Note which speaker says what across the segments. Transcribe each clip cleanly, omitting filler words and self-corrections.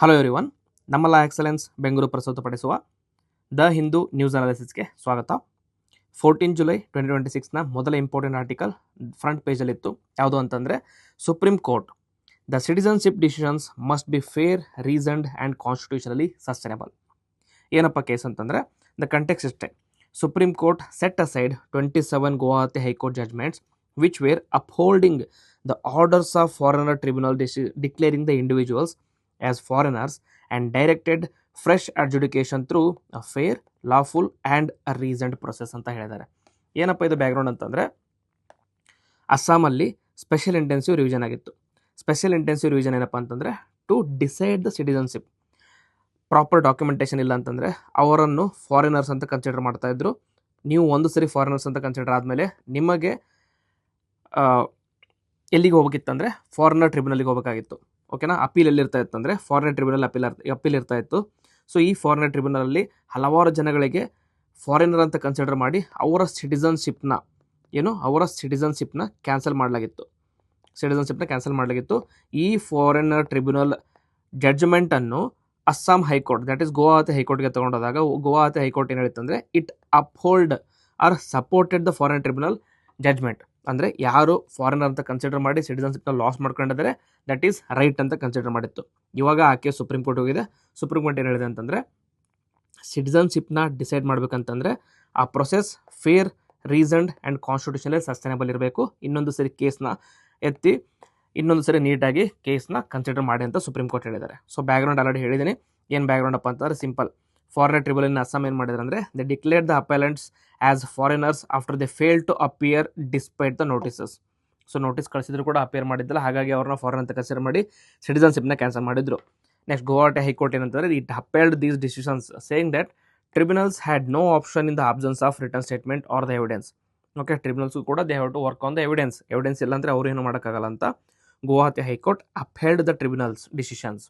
Speaker 1: Hello everyone, ನಮ್ಮಲ್ಲ excellence Bengaluru ಪ್ರಸ್ತುತಪಡಿಸುವ the Hindu news ಅನಾಲಿಸಿಸ್ಗೆ ಸ್ವಾಗತ. 14 July 2026ನ ಮೊದಲ ಇಂಪಾರ್ಟೆಂಟ್ ಆರ್ಟಿಕಲ್ ಫ್ರಂಟ್ ಪೇಜಲ್ಲಿತ್ತು. ಯಾವುದು ಅಂತಂದರೆ, supreme Court the citizenship decisions must be fair, reasoned and constitutionally sustainable. ಏನಪ್ಪ ಕೇಸ್ ಅಂತಂದರೆ, ದ ಕಂಟೆಕ್ಸ್ಟ್ ಇಷ್ಟೇ. Supreme court set aside 27 Guwahati high court judgments which were upholding the orders of foreigner tribunal declaring the individuals as foreigners and directed fresh adjudication through a fair, lawful and a reasoned process ಅಂತ ಹೇಳಿದ್ದಾರೆ. ಏನಪ್ಪ ಇದು background ಅಂತಂದರೆ, ಅಸ್ಸಾಮಲ್ಲಿ special intensive revision ಆಗಿತ್ತು. Special intensive revision ಏನಪ್ಪ ಅಂತಂದರೆ, to decide the citizenship. Proper documentation ಇಲ್ಲ ಅಂತಂದರೆ ಅವರನ್ನು ಫಾರಿನರ್ಸ್ ಅಂತ ಕನ್ಸಿಡರ್ ಮಾಡ್ತಾಯಿದ್ರು. ನೀವು ಒಂದು ಸರಿ ಫಾರಿನರ್ಸ್ ಅಂತ ಕನ್ಸಿಡರ್ ಆದಮೇಲೆ ನಿಮಗೆ ಎಲ್ಲಿಗೆ ಹೋಗ್ಬೇಕಿತ್ತಂದರೆ ಫಾರಿನರ್ ಟ್ರಿಬ್ಯುನಲ್ಗೆ ಹೋಗಬೇಕಾಗಿತ್ತು. ಓಕೆನಾ? ಅಪೀಲ್ ಎಲ್ಲಿರ್ತಾ ಇತ್ತು ಅಂದರೆ ಫಾರಿನರ್ ಟ್ರಿಬ್ಯುನಲ್ ಅಪೀಲ್ ಇರ್ತಾ ಇತ್ತು. ಸೊ ಈ ಫಾರಿನರ್ ಟ್ರಿಬ್ಯುನಲಲ್ಲಿ ಹಲವಾರು ಜನಗಳಿಗೆ ಫಾರಿನರ್ ಅಂತ ಕನ್ಸಿಡರ್ ಮಾಡಿ ಅವರ ಸಿಟಿಸನ್ಶಿಪ್ನ ಕ್ಯಾನ್ಸಲ್ ಮಾಡಲಾಗಿತ್ತು. ಈ ಫಾರಿನರ್ ಟ್ರಿಬ್ಯುನಲ್ ಜಡ್ಜ್ಮೆಂಟನ್ನು Assam high court, that is Guwahati ಹೈಕೋರ್ಟ್ಗೆ ತೊಗೊಂಡೋದಾಗ ಗುವಾಹತಿ ಹೈಕೋರ್ಟ್ ಏನು ಹೇಳಿತ್ತು ಅಂದರೆ, it uphold or supported the foreigner tribunal judgment. ಅಂದರೆ ಯಾರು ಫಾರಿನರ್ ಅಂತ ಕನ್ಸಿಡರ್ ಮಾಡಿ ಸಿಟಿಸನ್ಶಿಪ್ನ ಲಾಸ್ ಮಾಡ್ಕೊಂಡಿದ್ದಾರೆ, ದಟ್ ಈಸ್ ರೈಟ್ ಅಂತ ಕನ್ಸಿಡರ್ ಮಾಡಿತ್ತು. ಇವಾಗ ಆ ಕೇಸ್ ಸುಪ್ರೀಂ ಕೋರ್ಟ್ ಹೋಗಿದೆ. ಸುಪ್ರೀಂ ಕೋರ್ಟ್ ಏನು ಹೇಳಿದೆ ಅಂತಂದರೆ, ಸಿಟಿಸನ್ಶಿಪ್ನ ಡಿಸೈಡ್ ಮಾಡಬೇಕಂತಂದರೆ ಆ process fair, reasoned and constitutionally sustainable ಇರಬೇಕು. ಇನ್ನೊಂದು ಸರಿ ಕೇಸ್ನ ಎತ್ತಿ ಇನ್ನೊಂದು ಸರಿ ನೀಟಾಗಿ ಕೇಸ್ನ ಕನ್ಸಿಡರ್ ಮಾಡಿ ಅಂತ ಸುಪ್ರೀಂ ಕೋರ್ಟ್ ಹೇಳಿದ್ದಾರೆ. ಸೊ ಬ್ಯಾಕ್ಗ್ರೌಂಡ್ ಆಲ್ರೆಡಿ ಹೇಳಿದ್ದೀನಿ. ಏನು ಬ್ಯಾಕ್ಗ್ರೌಂಡ್ ಅಪ್ಪ ಅಂತಂದರೆ ಸಿಂಪಲ್. ಫಾರಿನರ್ ಟ್ರಿಬ್ಯುನಲ್ ಅಸ್ಸಾಂ ಏನು ಮಾಡಿದ್ರು ಅಂದರೆ, they declared the appellants as foreigners after they fail to appear despite the notices. So notice ಕಳಿಸಿದ್ರು ಕೂಡ ಅಪಿಯರ್ ಮಾಡಿದ್ದಿಲ್ಲ, ಹಾಗಾಗಿ ಅವ್ರನ್ನ ಫಾರಿನರ್ ಅಂತ ಕನ್ಸಿಡರ್ ಮಾಡಿ ಸಿಟಿಸನ್ಶಿಪ್ನ ಕ್ಯಾನ್ಸಲ್ ಮಾಡಿದ್ರು. ನೆಕ್ಸ್ಟ್ ಗುವಾಹಟಿ ಹೈಕೋರ್ಟ್ ಏನಂತಂದರೆ, it appealed these decisions saying that tribunals had no option in the absence of return statement or the evidence. Okay, tribunals ಕೂಡ they have to work on the evidence ಇಲ್ಲ ಅಂದರೆ ಅವ್ರು ಏನು ಮಾಡೋಕ್ಕಾಗಲ್ಲ ಅಂತ Guwahati high court upheld the tribunals decisions.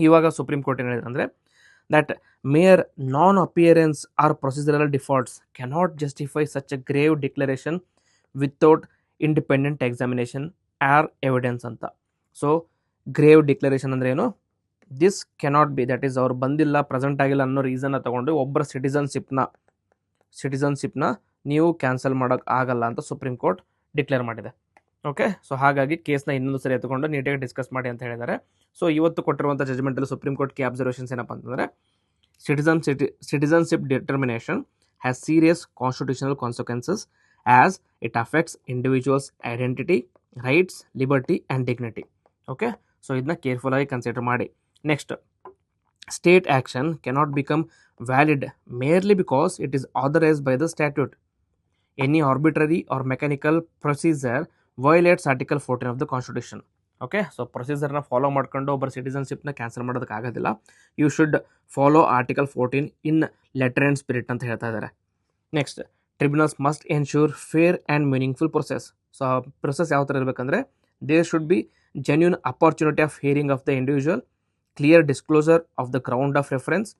Speaker 1: ಇವಾಗ supreme Court ಏನು ಹೇಳಿದ್ರು ಅಂದರೆ, that mere non-appearance or procedural defaults cannot justify such a grave declaration without independent examination or evidence ಅಂತ. ಸೊ ಗ್ರೇವ್ ಡಿಕ್ಲರೇಷನ್ ಅಂದರೆ ಏನು? This cannot be, that is ಅವ್ರು ಬಂದಿಲ್ಲ, present ಆಗಿಲ್ಲ ಅನ್ನೋ ರೀಸನ್ನ ತಗೊಂಡು ಒಬ್ಬರ ಸಿಟಿಸನ್ಶಿಪ್ನ ನೀವು ಕ್ಯಾನ್ಸಲ್ ಮಾಡೋಕ್ಕೆ ಆಗಲ್ಲ ಅಂತ ಸುಪ್ರೀಂ ಕೋರ್ಟ್ ಡಿಕ್ಲೇರ್ ಮಾಡಿದೆ. ಓಕೆ, ಸೊ ಹಾಗಾಗಿ ಕೇಸ್ನ ಇನ್ನೊಂದು ಸರಿ ಎತ್ಕೊಂಡು ನೀಟಾಗಿ ಡಿಸ್ಕಸ್ ಮಾಡಿ ಅಂತ ಹೇಳಿದ್ದಾರೆ. ಸೊ ಇವತ್ತು ಕೊಟ್ಟಿರುವಂಥ ಜಜ್ಮೆಂಟಲ್ಲಿ ಸುಪ್ರೀಂ ಕೋರ್ಟ್ ಕೀ ಅಬ್ಸರ್ವೇಷನ್ಸ್ ಏನಪ್ಪ ಅಂತಂದರೆ, citizenship determination has serious constitutional consequences as it affects individuals' identity, rights, liberty and dignity. Okay, so ಇದನ್ನ ಕೇರ್ಫುಲ್ ಆಗಿ ಕನ್ಸಿಡರ್ ಮಾಡಿ. Next, state action cannot become valid merely because it is authorized by the statute. Any arbitrary or mechanical procedure violates Article 14 of the Constitution. Okay, so ಪ್ರೊಸೀಜರ್ನ follow ಮಾಡ್ಕೊಂಡು ಒಬ್ಬರ ಸಿಟಿಸನ್ಶಿಪ್ನ cancel ಮಾಡೋದಕ್ಕಾಗೋದಿಲ್ಲ. You should follow article 14 in letter and spirit ಅಂತ ಹೇಳ್ತಾ ಇದ್ದಾರೆ. Next, tribunals must ensure fair and meaningful process. So ಆ process ಯಾವ ಥರ ಇರಬೇಕಂದ್ರೆ, there should be genuine opportunity of hearing of the individual, clear disclosure of the ground of reference,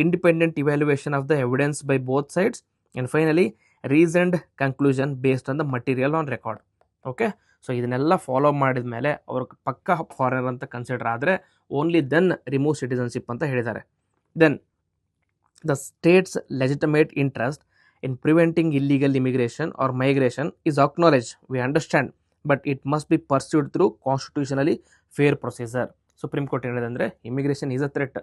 Speaker 1: independent evaluation of the evidence by both sides, and finally reasoned conclusion based on the material on record. Okay, so ಇದನ್ನೆಲ್ಲ follow ಮಾಡಿದ ಮೇಲೆ ಅವ್ರಿಗೆ ಪಕ್ಕ foreigner ಅಂತ consider ಆದರೆ only then remove citizenship ಅಂತ ಹೇಳಿದ್ದಾರೆ. Then the state's legitimate interest in preventing illegal immigration or migration is acknowledge, we understand, but it must be pursued through constitutionally fair procedure. Supreme Court ಹೇಳಿದೆ ಅಂದರೆ, immigration is a threat.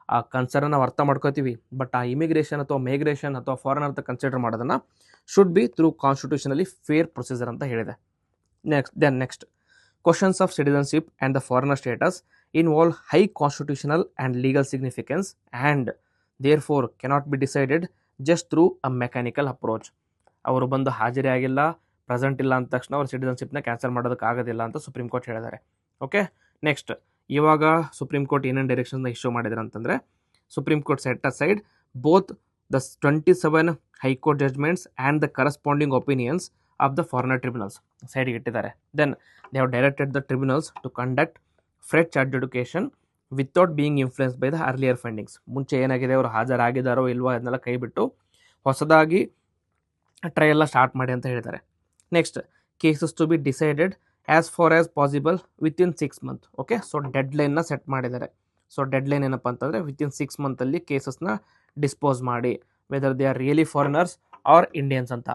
Speaker 1: ಆ concern ನಾವು ಅರ್ಥ ಮಾಡ್ಕೋತೀವಿ, but ಆ immigration ಅಥವಾ migration ಅಥವಾ foreigner ಅಂತ ಕನ್ಸಿಡರ್ ಮಾಡೋದನ್ನು should be through constitutionally fair procedure ಅಂತ ಹೇಳಿದೆ. Next, questions of citizenship and the foreigner status involve high constitutional and legal significance and therefore cannot be decided just through a mechanical approach. ಅವರು ಬಂದು ಹಾಜರಿ ಆಗಿಲ್ಲ, present ಇಲ್ಲ ಅಂದ ತಕ್ಷಣ ಅವ್ರ ಸಿಟಿಸನ್ಶಿಪ್ನ cancel ಮಾಡೋದಕ್ಕಾಗೋದಿಲ್ಲ ಅಂತ ಸುಪ್ರೀಂ ಕೋರ್ಟ್ ಹೇಳಿದ್ದಾರೆ. ಓಕೆ, ನೆಕ್ಸ್ಟ್, ಇವಾಗ ಸುಪ್ರೀಂ ಕೋರ್ಟ್ ಏನೇನು ಡೈರೆಕ್ಷನ್ನ ಇಶ್ಯೂ ಮಾಡಿದ್ದಾರೆ ಅಂತಂದರೆ, supreme court set aside both the 27 high court judgments and the corresponding opinions of the foreigner tribunals ಸೈಡ್ಗೆ ಇಟ್ಟಿದ್ದಾರೆ. Then they have directed the tribunals to conduct fresh adjudication without being influence by the earlier findings. ಮುಂಚೆ ಏನಾಗಿದೆ, ಅವರು ಹಾಜರಾಗಿದ್ದಾರೋ ಇಲ್ವೋ ಅದನ್ನೆಲ್ಲ ಕೈ ಬಿಟ್ಟು ಹೊಸದಾಗಿ ಟ್ರಯಲ್ನ ಸ್ಟಾರ್ಟ್ ಮಾಡಿ ಅಂತ ಹೇಳಿದ್ದಾರೆ. Next, cases to be decided as far as possible within 6 months. Okay, so ಡೆಡ್ ಲೈನ್ನ ಸೆಟ್ ಮಾಡಿದ್ದಾರೆ. ಸೊ ಡೆಡ್ಲೈನ್ ಏನಪ್ಪ ಅಂತಂದರೆ ವಿತಿನ್ 6 ಮಂತಲ್ಲಿ ಕೇಸಸ್ನ ಡಿಸ್ಪೋಸ್ ಮಾಡಿ, whether they are really foreigners or Indians ಅಂತ.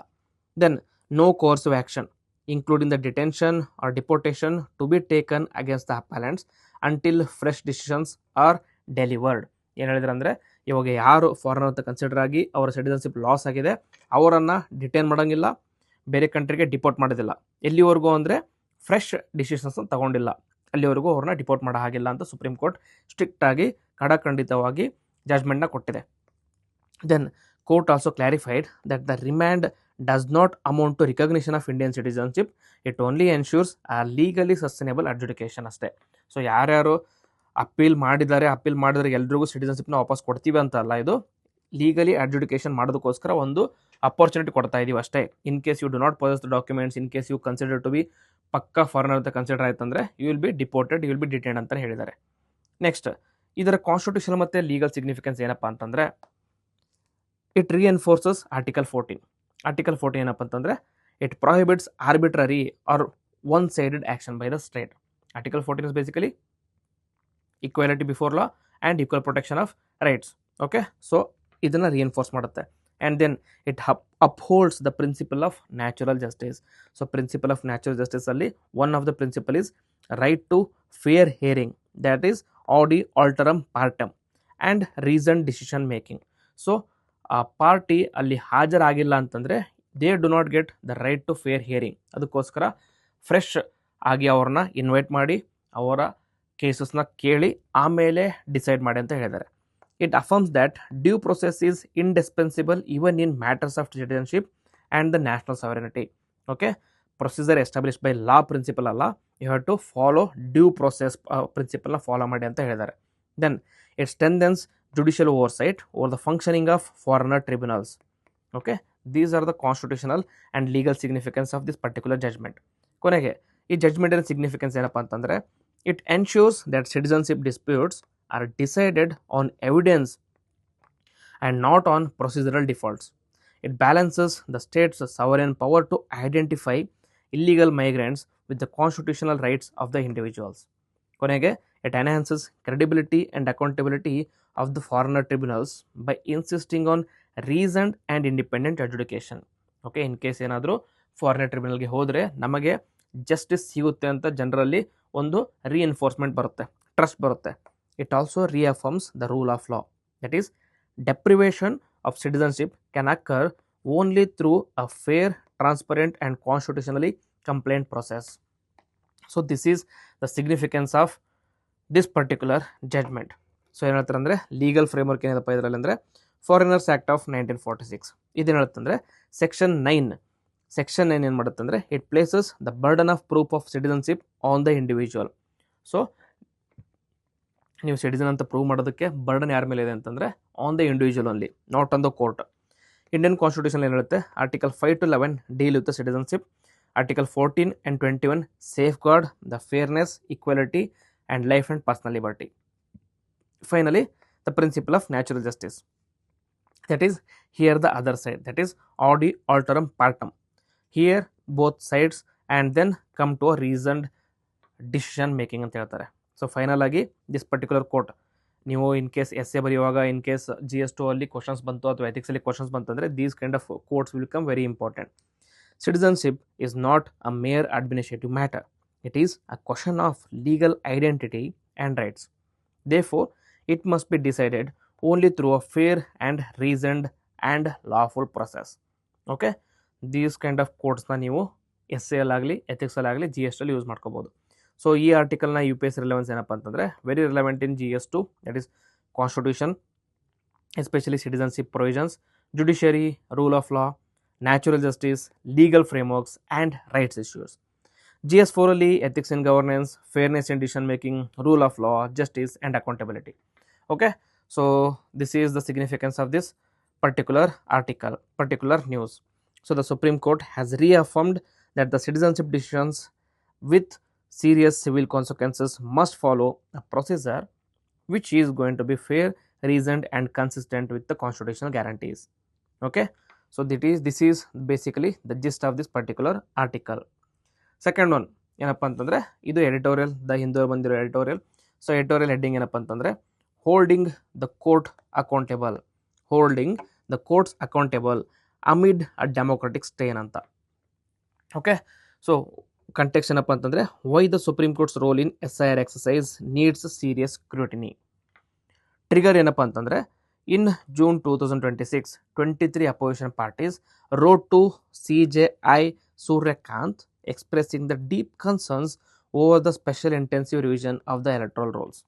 Speaker 1: Then no coercive action including the detention or deportation to be taken against the appellants until fresh decisions are delivered. ಏನು ಹೇಳಿದ್ರೆ ಅಂದರೆ, ಇವಾಗ ಯಾರು ಫಾರಿನರ್ ಅಂತ ಕನ್ಸಿಡರ್ ಆಗಿ ಅವರ ಸಿಟಿಸನ್ಶಿಪ್ ಲಾಸ್ ಆಗಿದೆ ಅವರನ್ನು ಡಿಟೈನ್ ಮಾಡೋಂಗಿಲ್ಲ, ಬೇರೆ ಕಂಟ್ರಿಗೆ ಡಿಪೋರ್ಟ್ ಮಾಡೋದಿಲ್ಲ. ಎಲ್ಲಿವರೆಗೂ ಅಂದರೆ ಫ್ರೆಶ್ ಡಿಸಿಷನ್ಸ್ ತಗೊಂಡಿಲ್ಲ ಅಲ್ಲಿವರೆಗೂ ಅವ್ರನ್ನ ಡಿಪೋರ್ಟ್ ಮಾಡೋ ಹಾಗಿಲ್ಲ ಅಂತ ಸುಪ್ರೀಂ ಕೋರ್ಟ್ ಸ್ಟ್ರಿಕ್ಟಾಗಿ ಖಡಾಖಂಡಿತವಾಗಿ ಜಜ್ಮೆಂಟ್ನ ಕೊಟ್ಟಿದೆ. Then court also clarified that the remand does not amount to recognition of Indian citizenship. It only ensures a legally sustainable adjudication ಅಷ್ಟೇ. ಸೊ ಯಾರ್ಯಾರು ಅಪೀಲ್ ಮಾಡಿದ್ರೆ ಎಲ್ರಿಗೂ ಸಿಟಿಸನ್ಶಿಪ್ನ ವಾಪಸ್ ಕೊಡ್ತೀವಿ ಅಂತ ಅಲ್ಲ, ಇದು ಲೀಗಲಿ ಅಡ್ಜುಡಿಕೇಷನ್ ಮಾಡೋದಕ್ಕೋಸ್ಕರ ಒಂದು ಅಪರ್ಚುನಿಟಿ ಕೊಡ್ತಾ ಇದೀವಿ ಅಷ್ಟೇ. In case you do not possess the documents, in case you consider to be ಪಕ್ಕಾ ಫಾರಿನರ್ ಅಂತ ಕನ್ಸಿಡರ್ ಆಯ್ತಂದ್ರೆ you will be deported, you will be detained ಅಂತ ಹೇಳಿದ್ದಾರೆ. ನೆಕ್ಸ್ಟ್, ಇದರ ಕಾನ್ಸ್ಟಿಟ್ಯೂಷನ್ ಮತ್ತು ಲೀಗಲ್ ಸಿಗ್ನಿಫಿಕೆನ್ಸ್ ಏನಪ್ಪ ಅಂತಂದರೆ, ಇಟ್ ರಿಎನ್ಫೋರ್ಸಸ್ ಆರ್ಟಿಕಲ್ 14. ಆರ್ಟಿಕಲ್ 14 ಏನಪ್ಪ ಅಂತಂದರೆ, it prohibits arbitrary or one sided action by the state. Article 14 is basically equality before law and equal protection of rights. Okay, so ಇದನ್ನು reinforce ಮಾಡುತ್ತೆ. And then it upholds the principle of natural justice. So principle of natural ಜಸ್ಟಿಸಲ್ಲಿ one of the principle is right to fair hearing, that is audi alteram partem and reason decision making. So ಆ party ಅಲ್ಲಿ ಹಾಜರಾಗಿಲ್ಲ ಅಂತಂದರೆ they do not get the right to fair hearing. ಅದಕ್ಕೋಸ್ಕರ fresh ಆಗಿ ಅವ್ರನ್ನ invite ಮಾಡಿ ಅವರ ಕೇಸಸ್ನ ಕೇಳಿ ಆಮೇಲೆ ಡಿಸೈಡ್ ಮಾಡಿ ಅಂತ ಹೇಳಿದ್ದಾರೆ. It affirms that due process is indispensable even in matters of citizenship and the national sovereignty. Okay, procedure establish by law principle ಅಲ್ಲ, you have to follow due process ಪ್ರಿನ್ಸಿಪಲ್ನ ಫಾಲೋ ಮಾಡಿ ಅಂತ ಹೇಳಿದ್ದಾರೆ. Then it strengthens judicial oversight over the functioning of foreigner tribunals. Okay, these are the constitutional and legal significance of this particular judgment. ಕೊನೆಗೆ ಈ ಜಡ್ಜ್ಮೆಂಟಿನ significance ಏನಪ್ಪ ಅಂತಂದರೆ, it ensures that citizenship disputes are decided on evidence and not on procedural defaults. It balances the state's sovereign power to identify illegal migrants with the constitutional rights of the individuals. ಕೊನೆಗೆ it enhances credibility and accountability of the foreigner tribunals by insisting on reasoned and independent adjudication. Okay, in case ಏನಾದರೂ foreigner ಟ್ರಿಬ್ಯುನಲ್ಗೆ ಹೋದರೆ ನಮಗೆ justice ಸಿಗುತ್ತೆ ಅಂತ ಜನರಲ್ಲಿ ಒಂದು reinforcement ಬರುತ್ತೆ, trust ಬರುತ್ತೆ. It also reaffirms the rule of law, that is deprivation of citizenship can occur only through a fair, transparent and constitutionally compliant process. So this is the significance of this particular judgment. So ಏನು ಹೇಳ್ತಾರೆ ಅಂದರೆ, legal framework ಏನಿದಪ್ಪ ಇದರಲ್ಲಿ ಅಂದರೆ, foreigners act of 1946 ಇದೇನು ಹೇಳುತ್ತಂದರೆ, section 9 ಏನು ಮಾಡುತ್ತಂದರೆ, it places the burden of proof of citizenship on the individual. So ನೀವು citizen ಅಂತ ಪ್ರೂವ್ ಮಾಡೋದಕ್ಕೆ ಬರ್ಡನ್ ಯಾರ ಮೇಲೆ ಇದೆ ಅಂತಂದರೆ on the individual only, not on the court. Indian constitution ಏನು ಹೇಳುತ್ತೆ, article 5 to 11 deal with the citizenship, article 14 and 21 safeguard the fairness, equality and life and personal liberty. Finally, the principle of natural justice, that is here the other side, that is audi alteram partem. Here both sides and then come to a reasoned decision making ಅಂತ ಹೇಳ್ತಾರೆ. So final ಆಗಿ this particular court, ನೀವು in case S A ಬರೆಯುವಾಗ in case GS2 ಅಲ್ಲಿ questions ಬಂತು ಅಥವಾ ಎಥಿಕ್ಸಲ್ಲಿ questions ಬಂತಂದರೆ these kind of courts will come very important. Citizenship is not a mere administrative matter. It is a question of legal identity and rights. Therefore, it must be decided only through a fair and reasoned and lawful process. Okay, these kind of courts na ನೀವು SA ಅಲ್ಲಾಗಲಿ ethics ಅಲ್ಲಾಗಲಿ GS ಅಲ್ಲಿ use ಮಾಡ್ಕೋಬೋದು. So ಈ ಆರ್ಟಿಕಲ್ನ UPSC relevance ಏನಪ್ಪ ಅಂತಂದರೆ, very relevant in GS2, that is constitution, especially citizenship provisions, judiciary, rule of law, natural justice, legal frameworks and rights issues. GS4 ಅಲ್ಲಿ ethics in governance, fairness in decision making, rule of law, justice and accountability. Okay, so this is the significance of this particular article, particular news. So the Supreme Court has reaffirmed that the citizenship decisions with serious civil consequences must follow a procedure which is going to be fair, reasoned and consistent with the constitutional guarantees. Okay, so this is basically the gist of this particular article. Second one ಏನಪ್ಪ ಅಂತಂದರೆ, ಇದು editorial, the Hindu ಬಂದಿರೋ editorial. So editorial heading ಏನಪ್ಪ ಅಂತಂದರೆ holding the court accountable, holding the courts accountable amid a democratic stain ಅಂತ. Okay, so context ಏನಪ್ಪ ಅಂತಂದರೆ why the supreme court's role in SIR exercise needs serious scrutiny. Trigger ಏನಪ್ಪ ಅಂತಂದರೆ in June 2026, 23 opposition parties wrote to CJI Suryakant expressing the deep concerns over the special intensive revision of the electoral rolls.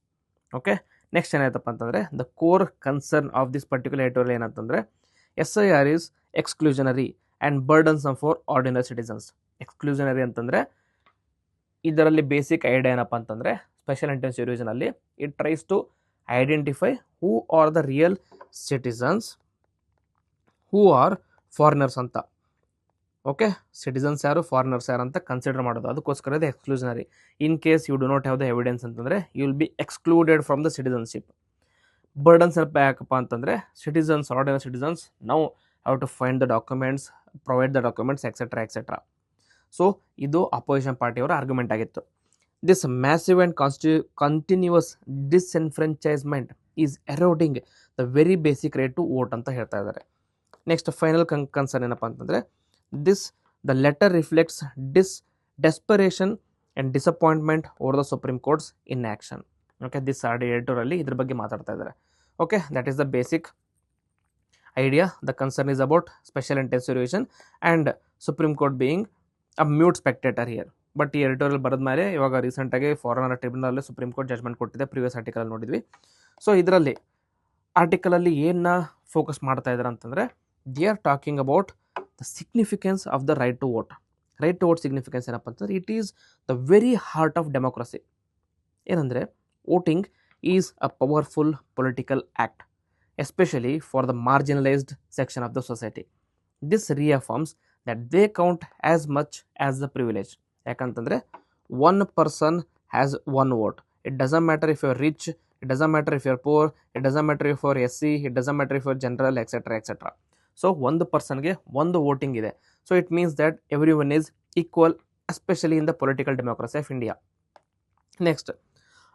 Speaker 1: Okay, next ಏನಾಯ್ತಪ್ಪ ಅಂತಂದರೆ the core concern of this particular editorial ಏನಂತಂದರೆ SIR is exclusionary and burdensome for ordinary citizens. Exclusionary ಅಂತಂದರೆ ಇದರಲ್ಲಿ basic idea ಏನಪ್ಪ ಅಂತಂದರೆ special intensive ರಿವಿಷನಲ್ಲಿ it tries to identify who are the real citizens, who are foreigners ಅಂತ. Okay, citizens ಯಾರು, foreigners ಯಾರು ಅಂತ ಕನ್ಸಿಡರ್ ಮಾಡೋದು, ಅದಕ್ಕೋಸ್ಕರ ಇದು exclusionary. In case you do not have the evidence ಅಂತಂದರೆ you will B excluded from the citizenship. Burdens ಏನಪ್ಪ ಯಾಕಪ್ಪ ಅಂತಂದರೆ ಸಿಟಿಸನ್ಸ್, ಆರ್ಡಿನರಿ ಸಿಟಿಸನ್ಸ್ ನಾವು have to find the documents, provide the documents etcetera etcetera. So ಇದು opposition ಪಾರ್ಟಿಯವರ argument ಆಗಿತ್ತು. This massive and continuous disenfranchisement is eroding the very basic right to vote ಅಂತ ಹೇಳ್ತಾ ಇದ್ದಾರೆ. ನೆಕ್ಸ್ಟ್ ಫೈನಲ್ ಕನ್ಸರ್ನ್ ಏನಪ್ಪ ಅಂತಂದರೆ the letter reflects desperation and disappointment over the Supreme Court's inaction. Okay, this editorially ಇದ್ರ ಬಗ್ಗೆ ಮಾತಾಡ್ತಾ ಇದ್ದಾರೆ. Okay, that is the basic idea. The concern is about special intensive revision and Supreme Court being a mute spectator here. But ಈ editorial ಬರೆದ ಮೇಲೆ ಇವಾಗ ರೀಸೆಂಟಾಗಿ foreigner tribunal Supreme Court judgement ಕೊಟ್ಟಿದೆ, ಪ್ರಿವಿಯಸ್ ಆರ್ಟಿಕಲ್ ನೋಡಿದ್ವಿ. ಸೊ ಇದರಲ್ಲಿ ಆರ್ಟಿಕಲಲ್ಲಿ ಏನನ್ನ ಫೋಕಸ್ ಮಾಡ್ತಾ ಇದ್ದಾರೆ ಅಂತಂದರೆ they are talking about the significance of the right to vote. Right to vote significance ಏನಪ್ಪ ಅಂತಂದರೆ it is the very heart of democracy. ಏನಂದರೆ voting is a powerful political act, especially for the marginalised section of the society. This reaffirms that they count as much as the privilege. ಯಾಕಂತಂದರೆ one person has one vote. It doesn't matter if you are rich, it doesn't matter if you are poor, it doesn't matter if you are SC, it doesn't matter if you are general etcetera etcetera. So ಒಂದು ಪರ್ಸನ್ಗೆ ಒಂದು voting ಇದೆ. So it means that everyone is equal, especially in the political democracy of India. Next,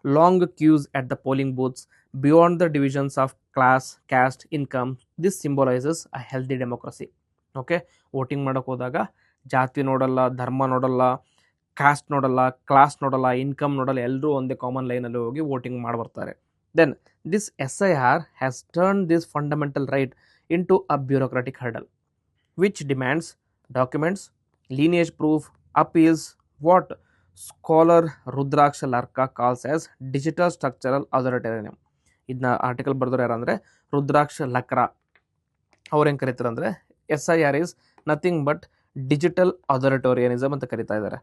Speaker 1: long queues at the polling booths beyond the divisions of class, caste, income. This symbolises a healthy democracy. Okay, voting ಮಾಡೋಕೆ ಹೋದಾಗ ಜಾತಿ ನೋಡಲ್ಲ, ಧರ್ಮ ನೋಡಲ್ಲ, caste ನೋಡಲ್ಲ, class ನೋಡಲ್ಲ, income ನೋಡಲ್ಲ, ಎಲ್ಲರೂ ಒಂದೇ ಕಾಮನ್ ಲೈನಲ್ಲಿ ಹೋಗಿ ವೋಟಿಂಗ್ ಮಾಡಿಬರ್ತಾರೆ. Then this SIR has turn this fundamental right into a bureaucratic hurdle which demands documents, lineage proof, appeals, what scholar Rudraksh Larka calls as digital structural authoritarianism. ಇದನ್ನ article ಬರೆದವ್ರು ಯಾರಂದರೆ ರುದ್ರಾಕ್ಷ ಲಕ್ರಾ. ಅವ್ರು ಹೆಂಗೆ ಕರೀತಾರೆ ಅಂದರೆ SIR is nothing but digital authoritarianism ಅಂತ ಕರೀತಾ ಇದ್ದಾರೆ.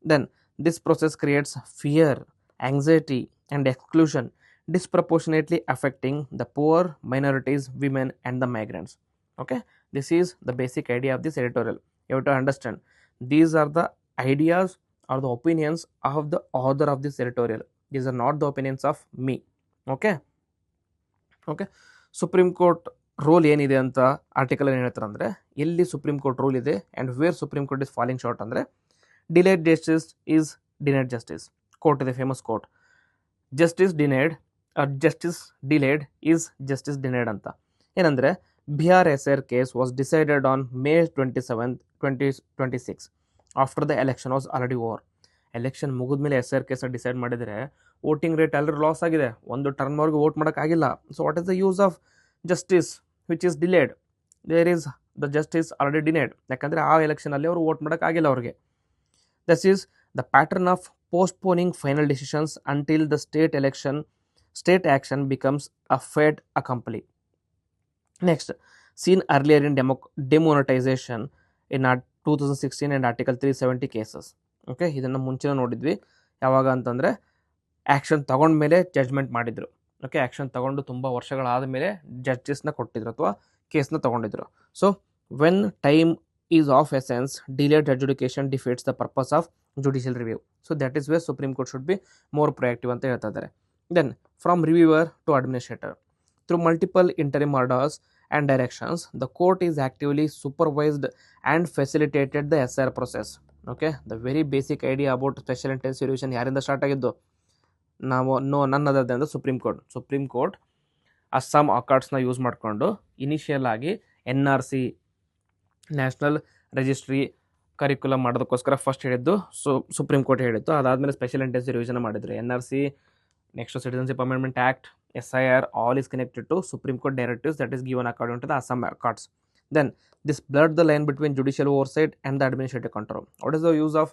Speaker 1: Then this process creates fear, anxiety and exclusion, disproportionately affecting the poor, minorities, women and the migrants. Okay, this is the basic idea of this editorial. You have to understand these are the ideas or the opinions of the author of this editorial. These are not the opinions of me. Okay, Supreme Court role ಏನಿದೆ ಅಂತ article ಏನು ಹೇಳ್ತಾರೆ ಅಂದರೆ ಎಲ್ಲಿ Supreme Court rule ಇದೆ and where Supreme Court is falling short ಅಂದರೆ delayed justice is denied justice. Quote ಇದೆ, famous quote. Justice denied, justice delayed is justice denied ಅಂತ. ಏನಂದರೆ Bihar SIR case was decided on May 27, 2026 after the election was already over. Election ಮುಗಿದ್ಮೇಲೆ SIR case decide ಮಾಡಿದರೆ voting rate ಎಲ್ಲರೂ loss ಆಗಿದೆ, ಒಂದು ಟರ್ಮ್ವರೆಗೂ vote ಮಾಡೋಕ್ಕಾಗಿಲ್ಲ. So what is the use of justice which is delayed? There is the justice already denied. ಯಾಕಂದರೆ ಆ ಎಲೆಕ್ಷನಲ್ಲಿ ಅವರು ವೋಟ್ ಮಾಡೋಕ್ಕಾಗಿಲ್ಲ ಅವ್ರಿಗೆ. This is the pattern of postponing final decisions until the state action becomes a fait accompli. Next, seen earlier in demonetization in 2016 and Article 370 cases. Okay, ಇದನ್ನು ಮುಂಚೆ ನೋಡಿದ್ವಿ. ಯಾವಾಗ ಅಂತಂದರೆ ಆ್ಯಕ್ಷನ್ ತಗೊಂಡ್ಮೇಲೆ ಜಡ್ಜ್ಮೆಂಟ್ ಮಾಡಿದರು. ಓಕೆ, ಆ್ಯಕ್ಷನ್ ತಗೊಂಡು ತುಂಬ ವರ್ಷಗಳಾದ ಮೇಲೆ ಜಸ್ಟಿಸ್ನ ಕೊಟ್ಟಿದ್ರು ಅಥವಾ ಕೇಸ್ನ ತೊಗೊಂಡಿದ್ರು. So when time is of essence, delayed adjudication defeats the purpose of judicial review. So that is where Supreme Court should be more proactive ಅಂತ ಹೇಳ್ತಾ ಇದ್ದಾರೆ. Then from reviewer to administrator through multiple interim orders and directions the court is actively supervised and facilitated the SIR process. Okay, the very basic idea about special intensive revision ಯಾರಿಂದ start ಆಗಿದ್ದು? ನಾವು none other than the supreme Court Assam ಅಕಾರ್ಡ್ಸ್ನ use ಮಾಡಿಕೊಂಡು initial ಆಗಿ NRC national registry curriculum ಮಾಡೋದಕ್ಕೋಸ್ಕರ first ಹೇಳಿದ್ದು Supreme Court ಹೇಳಿತ್ತು. ಅದಾದಮೇಲೆ ಸ್ಪೆಷಲ್ ಇಂಟೆನ್ಸಿವ್ ರಿವಿಷನ್ ಮಾಡಿದ್ರು. NRC, next citizenship amendment act, SIR, all is connected to Supreme Court directives that is given according to the Assam Accords. Then this blurred the line between judicial oversight and the administrative control. What is the use of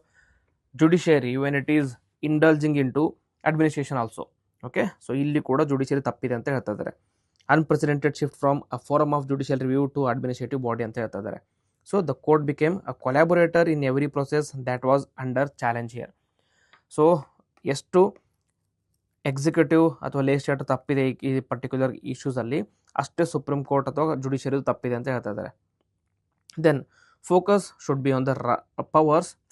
Speaker 1: judiciary when it is indulging into administration also? Okay, so ಇಲ್ಲಿ ಕೂಡ judiciary ತಪ್ಪಿದೆ ಅಂತ ಹೇಳ್ತಾ ಇದ್ದಾರೆ. Unprecedented shift from a forum of judicial review to administrative body ಅಂತ ಹೇಳ್ತಾ ಇದ್ದಾರೆ. So the court became a collaborator in every process that was under challenge here. So ಎಷ್ಟು ಎಕ್ಸಿಕ್ಯೂಟಿವ್ ಅಥವಾ ಲೆಜಿಸ್ಲೇಟಿವ್ ತಪ್ಪಿದೆ ಈ ಪರ್ಟಿಕ್ಯುಲರ್ ಇಶ್ಯೂಸಲ್ಲಿ, ಅಷ್ಟೇ ಸುಪ್ರೀಂ ಕೋರ್ಟ್ ಅಥವಾ judiciary ತಪ್ಪಿದೆ ಅಂತ ಹೇಳ್ತಾ ಇದ್ದಾರೆ. Then focus should be on the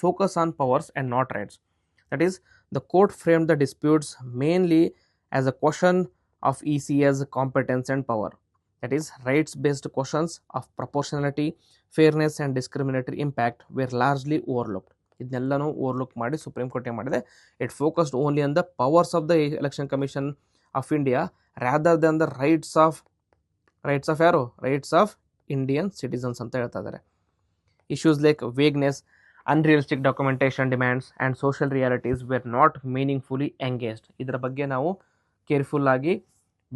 Speaker 1: focus on powers and not rights. That is the court framed the disputes mainly as a question of EC's competence and power. That is, rights-based questions of proportionality, fairness and discriminatory impact were largely overlooked. ಇದನ್ನೆಲ್ಲನೂ overlook ಮಾಡಿ Supreme Court ಏನು ಮಾಡಿದೆ, it focused only on the powers of the Election Commission of India rather than the rights of Indian citizens ಅಂತ ಹೇಳ್ತಾ ಇದ್ದಾರೆ. Issues like vagueness, unrealistic documentation demands and social realities were not meaningfully engaged. ಇದರ ಬಗ್ಗೆ ನಾವು careful ಆಗಿ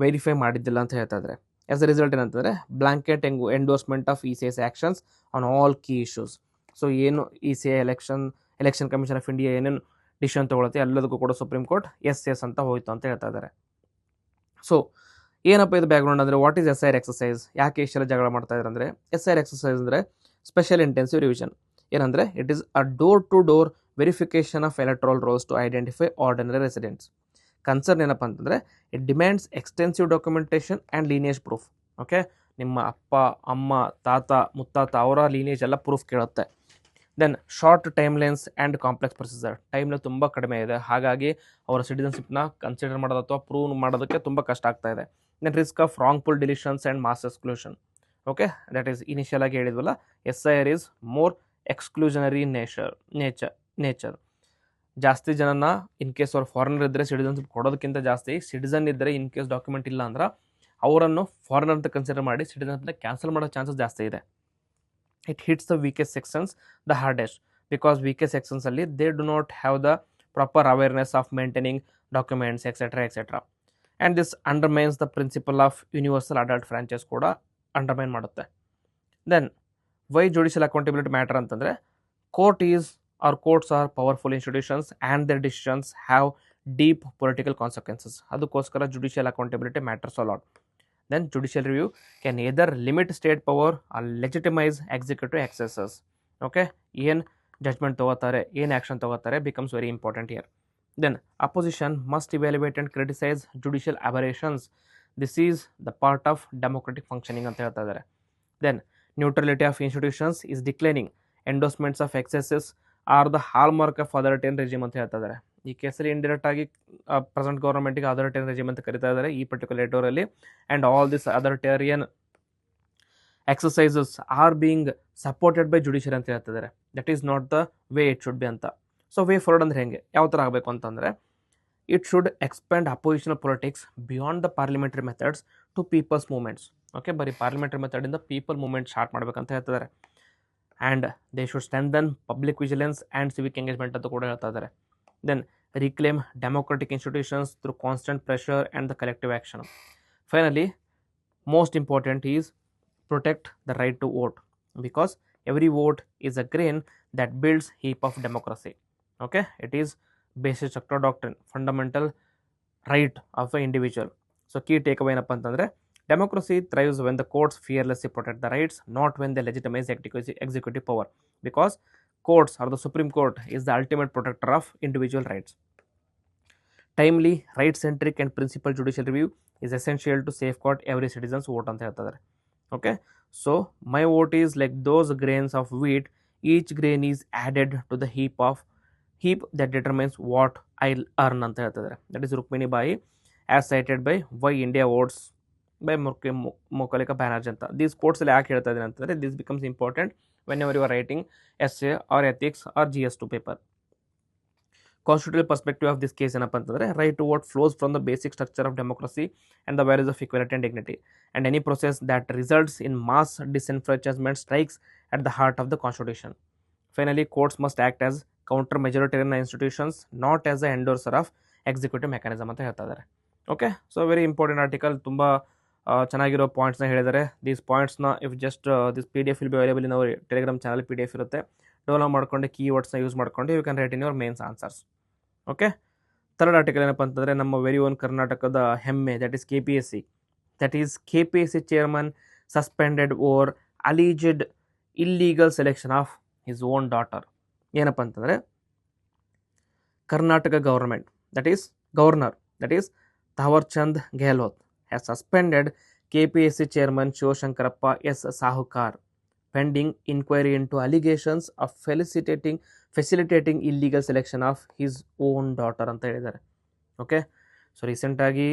Speaker 1: verify ಮಾಡಿದ್ದಿಲ್ಲ ಅಂತ ಹೇಳ್ತಾ ಇದ್ದಾರೆ. ಆಸ್ ಅ ರಿಸಲ್ಟ್ ಏನಂತಂದರೆ blanket endorsement of EC's actions on all key issues. So ಏನು ECI election Commission of India ಏನೇನು ಡಿಸಿಷನ್ ತೊಗೊಳುತ್ತೆ ಎಲ್ಲದಕ್ಕೂ ಕೂಡ ಸುಪ್ರೀಂ ಕೋರ್ಟ್ ಎಸ್ ಅಂತ ಹೋಯಿತು ಅಂತ ಹೇಳ್ತಾ ಇದ್ದಾರೆ. ಸೊ ಏನಪ್ಪ ಇದು ಬ್ಯಾಕ್ಗ್ರೌಂಡ್ ಅಂದರೆ, ವಾಟ್ ಈಸ್ SIR ಎಕ್ಸಸೈಸ್, ಯಾಕೆ ಇಷ್ಟೆಲ್ಲ ಜಗಳ ಮಾಡ್ತಾ ಇದ್ದಾರೆ ಅಂದರೆ, SIR ಎಕ್ಸಸೈಸ್ ಅಂದರೆ ಸ್ಪೆಷಲ್ ಇಂಟೆನ್ಸಿವ್ ರಿವಿಷನ್. ಏನಂದರೆ, it is a door to door verification of electoral rolls to identify ordinary residents. Concern ಏನಪ್ಪ ಅಂತಂದರೆ, it demands extensive documentation and lineage proof. Okay, ನಿಮ್ಮ ಅಪ್ಪ, ಅಮ್ಮ, ತಾತ, ಮುತ್ತಾತ ಅವರ ಲೀನಿಯೇಜ್ ಎಲ್ಲ ಪ್ರೂಫ್ ಕೇಳುತ್ತೆ. Then short timelines and complex procedure. ಟೈಮ್ನ ತುಂಬ ಕಡಿಮೆ ಇದೆ, ಹಾಗಾಗಿ ಅವರ ಸಿಟಿಸನ್ಶಿಪ್ನ ಕನ್ಸಿಡರ್ ಮಾಡೋದು ಅಥವಾ ಪ್ರೂವ್ ಮಾಡೋದಕ್ಕೆ ತುಂಬ ಕಷ್ಟ ಆಗ್ತಾ ಇದೆ. Then risk of wrongful deletions and mass exclusion. Okay, that is initial ಆಗಿ ಹೇಳಿದ್ವಲ್ಲ, SIR is more exclusionary nature. ಜಾಸ್ತಿ ಜನನ ಇನ್ ಕೇಸ್ ಅವ್ರು ಫಾರಿನರ್ ಇದ್ದರೆ ಸಿಟಿಸನ್ಶಿಪ್ ಕೊಡೋದಕ್ಕಿಂತ ಜಾಸ್ತಿ, ಸಿಟಿಸನ್ ಇದ್ದರೆ ಇನ್ ಕೇಸ್ ಡಾಕ್ಯುಮೆಂಟ್ ಇಲ್ಲ ಅಂದ್ರೆ ಅವರನ್ನು ಫಾರಿನರ್ ಅಂತ ಕನ್ಸಿಡರ್ ಮಾಡಿ ಸಿಟಿಸನ್ಶಿಪ್ನ ಕ್ಯಾನ್ಸಲ್ ಮಾಡೋ ಚಾನ್ಸಸ್ ಜಾಸ್ತಿ ಇದೆ. It hits the weakest sections the hardest, because weakest ಸೆಕ್ಷನ್ಸಲ್ಲಿ they do not have the proper awareness of maintaining documents etcetera. And this undermines the principle of universal adult franchise ಕೂಡ undermine ಮಾಡುತ್ತೆ. Then why judicial accountability matter ಅಂತಂದರೆ, courts are powerful institutions and their decisions have deep political consequences. ಅದಕ್ಕೋಸ್ಕರ judicial accountability matters a lot. Then judicial review can either limit state power or ಲೆಜಿಟಿಮೈಸ್ executive excesses. Okay, ಏನು judgement ತೊಗೋತಾರೆ, ಏನು action ತೊಗೋತಾರೆ becomes very important here. Then opposition must evaluate and criticise judicial aberrations. This is the part of democratic functioning ಅಂತ ಹೇಳ್ತಾ ಇದ್ದಾರೆ. Then neutrality of institutions is declining. Endorsements of excesses are the hallmark of authoritarian regime ಅಂತ ಹೇಳ್ತಾ ಇದ್ದಾರೆ. ಈ ಕೇಸಲ್ಲಿ indirect ಆಗಿ present ಗೌರ್ಮೆಂಟಿಗೆ authoritarian regime ಅಂತ ಕರಿತಾ ಇದ್ದಾರೆ ಈ ಪರ್ಟಿಕ್ಯುಲರ್ ಎಟೋರಲ್ಲಿ. And all this authoritarian exercises are being supported by judiciary ಅಂತ ಹೇಳ್ತಿದ್ದಾರೆ. That is not the way it should be ಅಂತ. ಸೊ ವೇ ಫಾರ್ವರ್ಡ್ ಅಂದರೆ ಹೆಂಗೆ, ಯಾವ ಥರ ಆಗಬೇಕು ಅಂತಂದರೆ, it should expand oppositional politics beyond the parliamentary methods to people's movements. Okay, ಬರೀ ಪಾರ್ಲಿಮೆಂಟರಿ ಮೆಥಡಿಂದ ಪೀಪಲ್ ಮೂವ್ಮೆಂಟ್ ಸ್ಟಾರ್ಟ್ ಮಾಡಬೇಕಂತ ಹೇಳ್ತಿದ್ದಾರೆ. And they should strengthen public vigilance and civic engagement ಅಂತ ಕೂಡ ಹೇಳ್ತಾ ಇದ್ದಾರೆ. Then reclaim democratic institutions through constant pressure and the collective action. Finally, most important is protect the right to vote, because every vote is a grain that builds heap of democracy. Okay, it is basic structure doctrine, fundamental right of an individual. So key takeaway ಏನಪ್ಪ ಅಂತಂದರೆ, democracy thrives when the courts fearlessly protect the rights, not when they legitimize executive power, because courts or the Supreme Court is the ultimate protector of individual rights. Timely, right-centric and principled judicial review is essential to safeguard every citizen's vote ಅಂತ ಹೇಳ್ತಾರೆ. Okay, so my vote is like those grains of wheat, each grain is added to the heap that determines what I'll earn ಅಂತ ಹೇಳ್ತಿದ್ದಾರೆ. That is Rukmini Bai as cited by Why India Votes by Mokalika Banerjee ಅಂತ. These quotes ಅಲ್ಲಿ ಯಾಕೆ ಹೇಳ್ತಾ ಇದ್ದೀನಿ ಅಂತಂದರೆ, this becomes important whenever you are writing essay or ethics or GS2 paper. Constitutional perspective of this case ಏನಪ್ಪ ಅಂತಂದರೆ right to vote flows from the basic structure of democracy and the values of equality and dignity and any process that results in mass disenfranchisement strikes at the heart of the constitution. Finally, courts must act as counter majoritarian institutions, not as the endorser of executive mechanism ಅಂತ ಹೇಳ್ತಾ ಇದ್ದಾರೆ. Okay, so very important article, ತುಂಬ ಚೆನ್ನಾಗಿರೋ ಪಾಯಿಂಟ್ಸ್ನ ಹೇಳಿದ್ದಾರೆ. These ಪಾಯಿಂಟ್ಸ್ನ if just this PDF will be available in our Telegram channel. PDF ಇರುತ್ತೆ, download ಮಾಡ್ಕೊಂಡು ಕೀವರ್ಡ್ಸ್ನ ಯೂಸ್ ಮಾಡ್ಕೊಂಡು you can write in your mains answers. Okay, third article ಏನಪ್ಪ ಅಂತಂದರೆ ನಮ್ಮ ವೆರಿ ಓನ್ ಕರ್ನಾಟಕದ ಹೆಮ್ಮೆ, that is KPSC chairman suspended over alleged illegal selection of his own daughter. ಏನಪ್ಪ ಅಂತಂದರೆ Karnataka governor that is Thawar Chand Gehlot has suspended KPSC chairman Shivashankarappa S Sahukar pending inquiry into allegations of facilitating illegal selection of his own daughter ಅಂತ ಹೇಳಿದ್ದಾರೆ. Okay, so ರೀಸೆಂಟಾಗಿ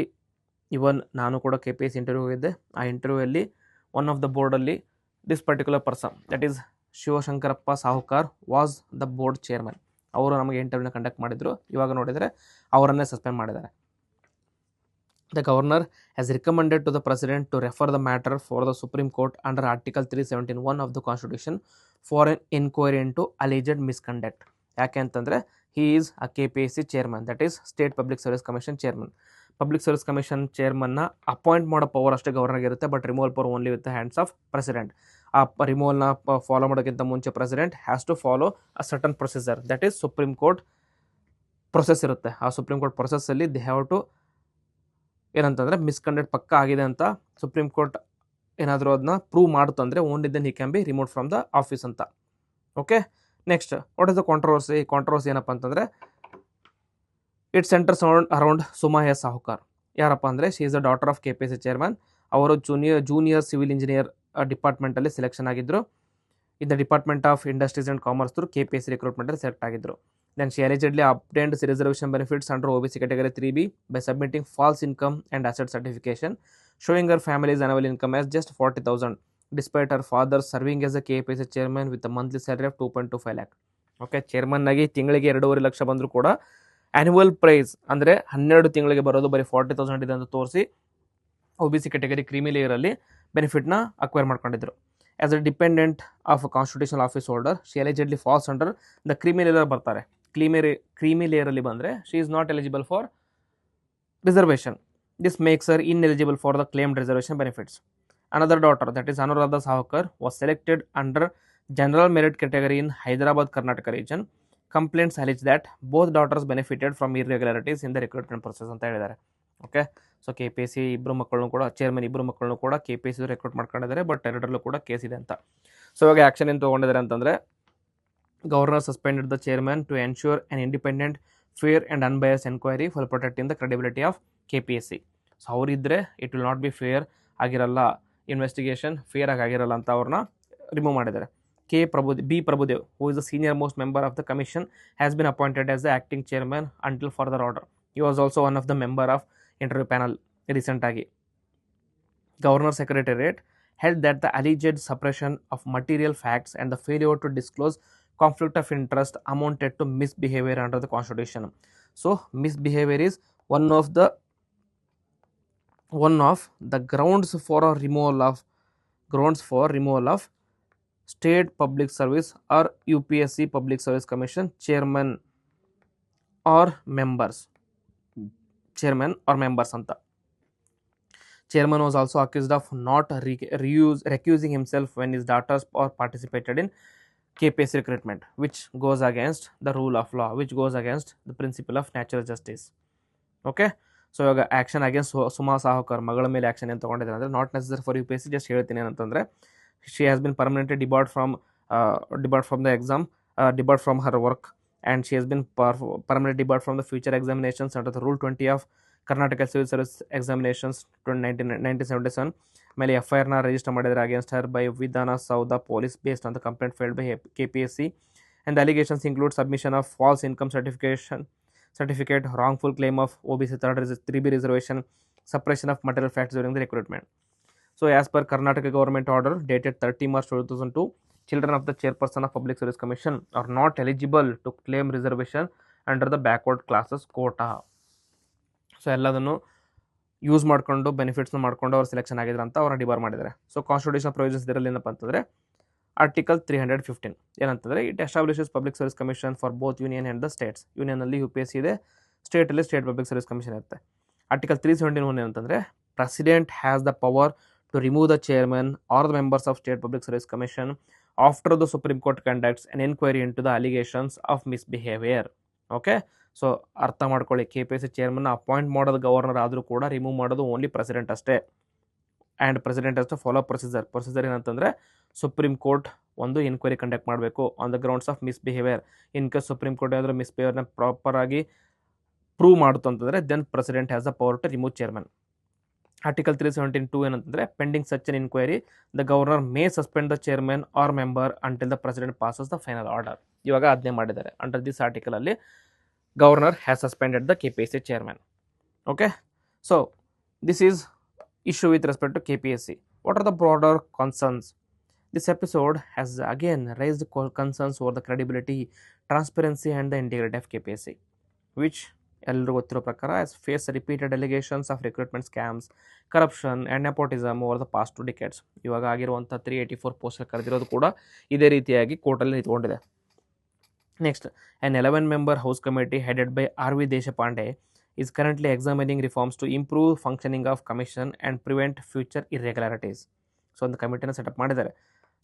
Speaker 1: ಇವನ್ ನಾನು ಕೂಡ KPSC interview ಹೋಗಿದ್ದೆ. ಆ ಇಂಟರ್ವ್ಯೂಯಲ್ಲಿ ಒನ್ ಆಫ್ ದ ಬೋರ್ಡಲ್ಲಿ this particular person that is Shivashankarappa Sahukar was the board chairman. ಅವರು ನಮಗೆ ಇಂಟರ್ವ್ಯೂನ ಕಂಡಕ್ಟ್ ಮಾಡಿದರು. ಇವಾಗ ನೋಡಿದರೆ ಅವರನ್ನೇ ಸಸ್ಪೆಂಡ್ ಮಾಡಿದ್ದಾರೆ. The governor has recommended to the president to refer the matter for the supreme Court under Article 317(1) of the constitution for an enquiry into alleged misconduct. ಯಾಕೆ ಅಂತಂದರೆ he is a KPSC chairman, that is state public service commission chairman. Public service commission ಚೇರ್ಮನ್ನ appoint ಮಾಡೋ power ಅಷ್ಟೇ ಗವರ್ನರ್ಗೆ ಇರುತ್ತೆ, but removal power only with the hands of president. ಆ ರಿಮೂವಲ್ನ follow ಮಾಡೋಕ್ಕಿಂತ ಮುಂಚೆ president has to follow a certain procedure, that is Supreme Court process ಇರುತ್ತೆ. ಆ ಸುಪ್ರೀಂ ಕೋರ್ಟ್ ಪ್ರೊಸೆಸ್ಸಲ್ಲಿ ದೇ ಹ್ಯಾವ್ ಟು ಏನಂತಂದರೆ ಮಿಸ್ಕಂಡಕ್ಟ್ ಪಕ್ಕ ಆಗಿದೆ ಅಂತ ಸುಪ್ರೀಂ ಕೋರ್ಟ್ ಏನಾದರೂ ಅದನ್ನ ಪ್ರೂವ್ ಮಾಡುತ್ತಂದರೆ only then he can be remove from the office ಅಂತ. Okay, next what is the controversy ಏನಪ್ಪ ಅಂತಂದರೆ it centres around Suma S Sahukar. ಯಾರಪ್ಪ ಅಂದರೆ she is the daughter of KPSC chairman. ಅವರು ಜೂನಿಯರ್ ಸಿವಿಲ್ ಇಂಜಿನಿಯರ್ ಡಿಪಾರ್ಟ್ಮೆಂಟಲ್ಲಿ ಸೆಲೆಕ್ಷನ್ ಆಗಿದ್ದರು. ಇನ್ the department of industries and commerce through KPSC ರಿಕ್ರೂಟ್ಮೆಂಟಲ್ಲಿ select ಆಗಿದ್ದರು. Then she allegedly obtained reservation benefits under OBC category 3B by submitting false income and asset certification showing her family's annual income as just 40,000 despite her father serving as a KPSC chairman with a monthly salary of 2.25 lakh. Okay, chairman ಆಗಿ ತಿಂಗಳಿಗೆ 2.5 ಲಕ್ಷ ಬಂದರೂ ಕೂಡ annual price ಅಂದರೆ 12 ತಿಂಗಳಿಗೆ ಬರೋದು ಬರೀ 40,000 ಇದೆ ಅಂತ ತೋರಿಸಿ OBC category ಕ್ರೀಮಿ ಲೇಯರಲ್ಲಿ ಬೆನಿಫಿಟ್ನ ಅಕ್ವೈರ್ ಮಾಡ್ಕೊಂಡಿದ್ರು. As a dependent of a constitutional office holder she eligibly falls under the creamy layer ಬರ್ತಾರೆ. ಕ್ರೀಮಿ ಲೇಯರಲ್ಲಿ ಬಂದರೆ she is not eligible for reservation. This makes her ineligible for the claimed reservation benefits. Another daughter, that is Anuradha Sahukar, was selected under general merit category in Hyderabad, Karnataka region. Complaints allege that both daughters benefited from irregularities in the recruitment process ಅಂತ ಹೇಳಿದ್ದಾರೆ. Okay, so KPSC ಇಬ್ಬರು ಮಕ್ಕಳನ್ನು ಕೂಡ chairman ಇಬ್ಬರು ಮಕ್ಕಳನ್ನು ಕೂಡ KPSC recruit ಮಾಡ್ಕೊಂಡಿದ್ದಾರೆ, but ಎರಡರಲ್ಲೂ ಕೂಡ ಕೇಸ್ ಇದೆ ಅಂತ. ಸೊ ಇವಾಗ ಆ್ಯಕ್ಷನ್ ಏನು ತೊಗೊಂಡಿದ್ದಾರೆ ಅಂತಂದರೆ governor suspended the chairman to ensure an independent fair and unbiased enquiry for protecting the credibility of KPSC. So ಅವರಿದ್ದರೆ it will not be fair ಆಗಿರಲ್ಲ, ಇನ್ವೆಸ್ಟಿಗೇಷನ್ ಫೇರ್ ಆಗಿರಲ್ಲ ಅಂತ ಅವ್ರನ್ನ ರಿಮೂವ್ ಮಾಡಿದ್ದಾರೆ. B. Prabhudev, who is the senior most member of the commission, has been appointed as the acting chairman until further order. He was also one of the member of interview panel recent agi. Governor Secretariat held that the alleged suppression of material facts and the failure to disclose conflict of interest amounted to misbehavior under the constitution. So misbehavior is one of the grounds for removal of State Public Service or UPSC Public Service Commission chairman or members anta. Chairman was also accused of not recusing himself when his daughters participated in KPSC recruitment, which goes against the rule of law, which goes against the principle of natural justice. Okay, so ಇವಾಗ action against Suma ಸಾಹುಕರ್ ಮಗಳ ಮೇಲೆ action ಏನು ತೊಗೊಂಡಿದ್ದಾರೆ ಅಂದರೆ not necessary for UPSC. Just ಹೇಳ್ತೀನಿ ಏನಂತಂದರೆ she has been permanently debarred from the exam, debarred from her work, and she has been permanently debarred from the future examinations under the Rule 20 of Karnataka Civil Service Examinations 1977. ಮೇಲೆ FIR ನ register ಮಾಡಿದ್ದಾರೆ against Har by ವಿಧಾನ ಸೌಧ police based on the complaint filed by KPSC, and the allegations include submission of false income certificate, wrongful claim of OBC 3B reservation, suppression of material facts during the recruitment. So as per Karnataka government order dated 30 March 2002, children of the chairperson of Public Service Commission are not eligible to claim reservation under the backward classes quota. So ಎಲ್ಲದನ್ನು use ಮಾಡಿಕೊಂಡು ಬೆನಿಫಿಟ್ಸ್ನ ಮಾಡ್ಕೊಂಡು ಅವ್ರು selection ಆಗಿದ್ರು ಅಂತ ಅವ್ರನ್ನ debar ಮಾಡಿದ್ದಾರೆ. So constitution provisions ಇದರಲ್ಲಿ ಏನಪ್ಪ ಅಂತಂದರೆ ಆರ್ಟಿಕಲ್ 315 ಏನಂತಂದರೆ it establishes public service commission for both union and the states. ಯೂನಿಯನಲ್ಲಿ UPSC ಇದೆ, ಸ್ಟೇಟಲ್ಲಿ ಸ್ಟೇಟ್ ಪಬ್ಲಿಕ್ ಸರ್ವಿಸ್ ಕಮಿಷನ್ ಇರುತ್ತೆ. ಆರ್ಟಿಕಲ್ 371 ಏನಂತಂದರೆ president has the power to remove the chairman or the members of state public service commission after the supreme court conducts an enquiry into the allegations of misbehaviour. Okay, so ಅರ್ಥ ಮಾಡ್ಕೊಳ್ಳಿ, KPSC ಚೇರ್ಮನ್ನ appoint ಮಾಡೋದು governor ಆದರೂ ಕೂಡ remove ಮಾಡೋದು only president ಅಷ್ಟೇ. And president ಅಷ್ಟು follow procedure ಏನಂತಂದರೆ ಸುಪ್ರೀಂ ಕೋರ್ಟ್ ಒಂದು ಎನ್ಕ್ವೈರಿ ಕಂಡಕ್ಟ್ ಮಾಡಬೇಕು on the grounds of misbehaviour. In case supreme court ಏನಾದರೂ ಮಿಸ್ಬಿಹೇವಿಯರ್ನ ಪ್ರಾಪರಾಗಿ ಪ್ರೂವ್ ಮಾಡುತ್ತು ಅಂತಂದರೆ then president has the power to remove chairman. Article 317(2) ಏನಂತಂದರೆ pending such an inquiry the governor may suspend the chairman or member until the president passes the final order. ಇವಾಗ ಆಜ್ಞೆ ಮಾಡಿದ್ದಾರೆ. Under this ಆರ್ಟಿಕಲಲ್ಲಿ governor has suspended the KPSC chairman. Okay, so this is issue with respect to KPSC. What are the broader concerns? This episode has again raised concerns over the credibility, transparency and the integrity of KPSC, which ಎಲ್ಲರಿಗೂ ಗೊತ್ತಿರೋ ಪ್ರಕಾರ has faced repeated allegations of recruitment scams, corruption and nepotism over the past 2 decades. ಇವಾಗ ಆಗಿರುವಂಥ 384 post ಕರೆದಿರೋದು ಕೂಡ ಇದೇ ರೀತಿಯಾಗಿ ಕೋರ್ಟಲ್ಲಿ ನಿಂತ್ಕೊಂಡಿದೆ. Next, an 11-member house committee headed by R.V. Deshapande is currently examining reforms to improve functioning of commission and prevent future irregularities. So, the committee set up ಮಾಡಿದ್ದಾರೆ.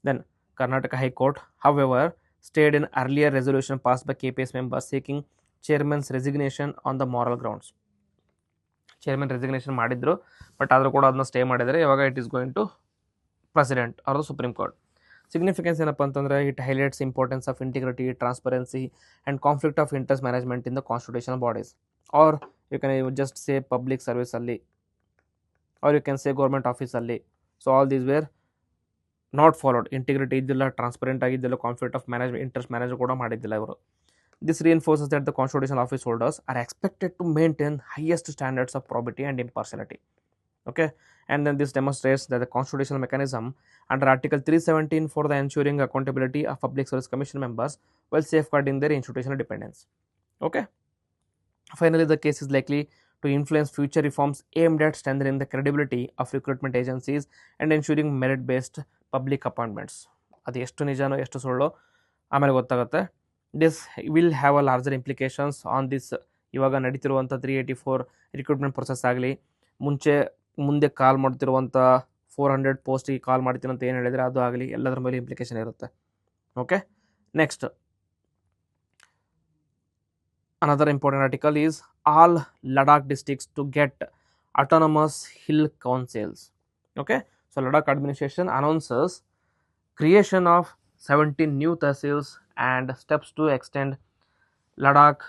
Speaker 1: Then, Karnataka High Court, however, stayed an earlier resolution passed by KPS members seeking chairman's resignation on the moral grounds. Chairman resignation ಮಾಡಿದ್ರು, but ಆದರೂ ಕೂಡ ಅದನ್ನ stay ಮಾಡಿದರೆ. ಇವಾಗ it is going to president or the supreme court. Significance ಏನಪ್ಪ ಅಂತಂದರೆ it highlights importance of integrity, transparency and conflict of interest management in the constitutional bodies, or you can just say public ಸರ್ವಿಸಲ್ಲಿ, or you can say government ಆಫೀಸಲ್ಲಿ. So all these were not followed. Integrity ಇದ್ದಿಲ್ಲ, transparent ಆಗಿದ್ದಿಲ್ಲ, conflict of interest manage ಕೂಡ ಮಾಡಿದ್ದಿಲ್ಲ ಇವರು. This reinforces that the constitutional office holders are expected to maintain highest standards of probity and impartiality. Okay, and then this demonstrates that the constitutional mechanism under Article 317 for the ensuring accountability of Public Service Commission members while safeguarding their institutional independence. Okay, finally, the case is likely to influence future reforms aimed at strengthening the credibility of recruitment agencies and ensuring merit-based public appointments. ಅದು ಎಷ್ಟು ನಿಜಾನೋ ಎಷ್ಟು ಸುಳ್ಳೋ ಆಮೇಲೆ ಗೊತ್ತಾಗುತ್ತೆ. This will have a larger implications on this. ಇವಾಗ ನಡೀತಿರುವಂಥ 384 recruitment process ಆಗಲಿ, ಮುಂದೆ ಕಾಲ್ ಮಾಡ್ತಿರುವಂಥ 400 ಪೋಸ್ಟಿಗೆ ಕಾಲ್ ಮಾಡ್ತೀನಿ ಅಂತ ಏನು ಹೇಳಿದರೆ ಅದು ಆಗಲಿ, ಎಲ್ಲದರ ಮೇಲೆ ಇಂಪ್ಲಿಕೇಶನ್ ಇರುತ್ತೆ. Okay, next another important article is all Ladakh districts to get autonomous hill councils. Okay, so Ladakh administration announces creation of 17 new tehsils and steps to extend Ladakh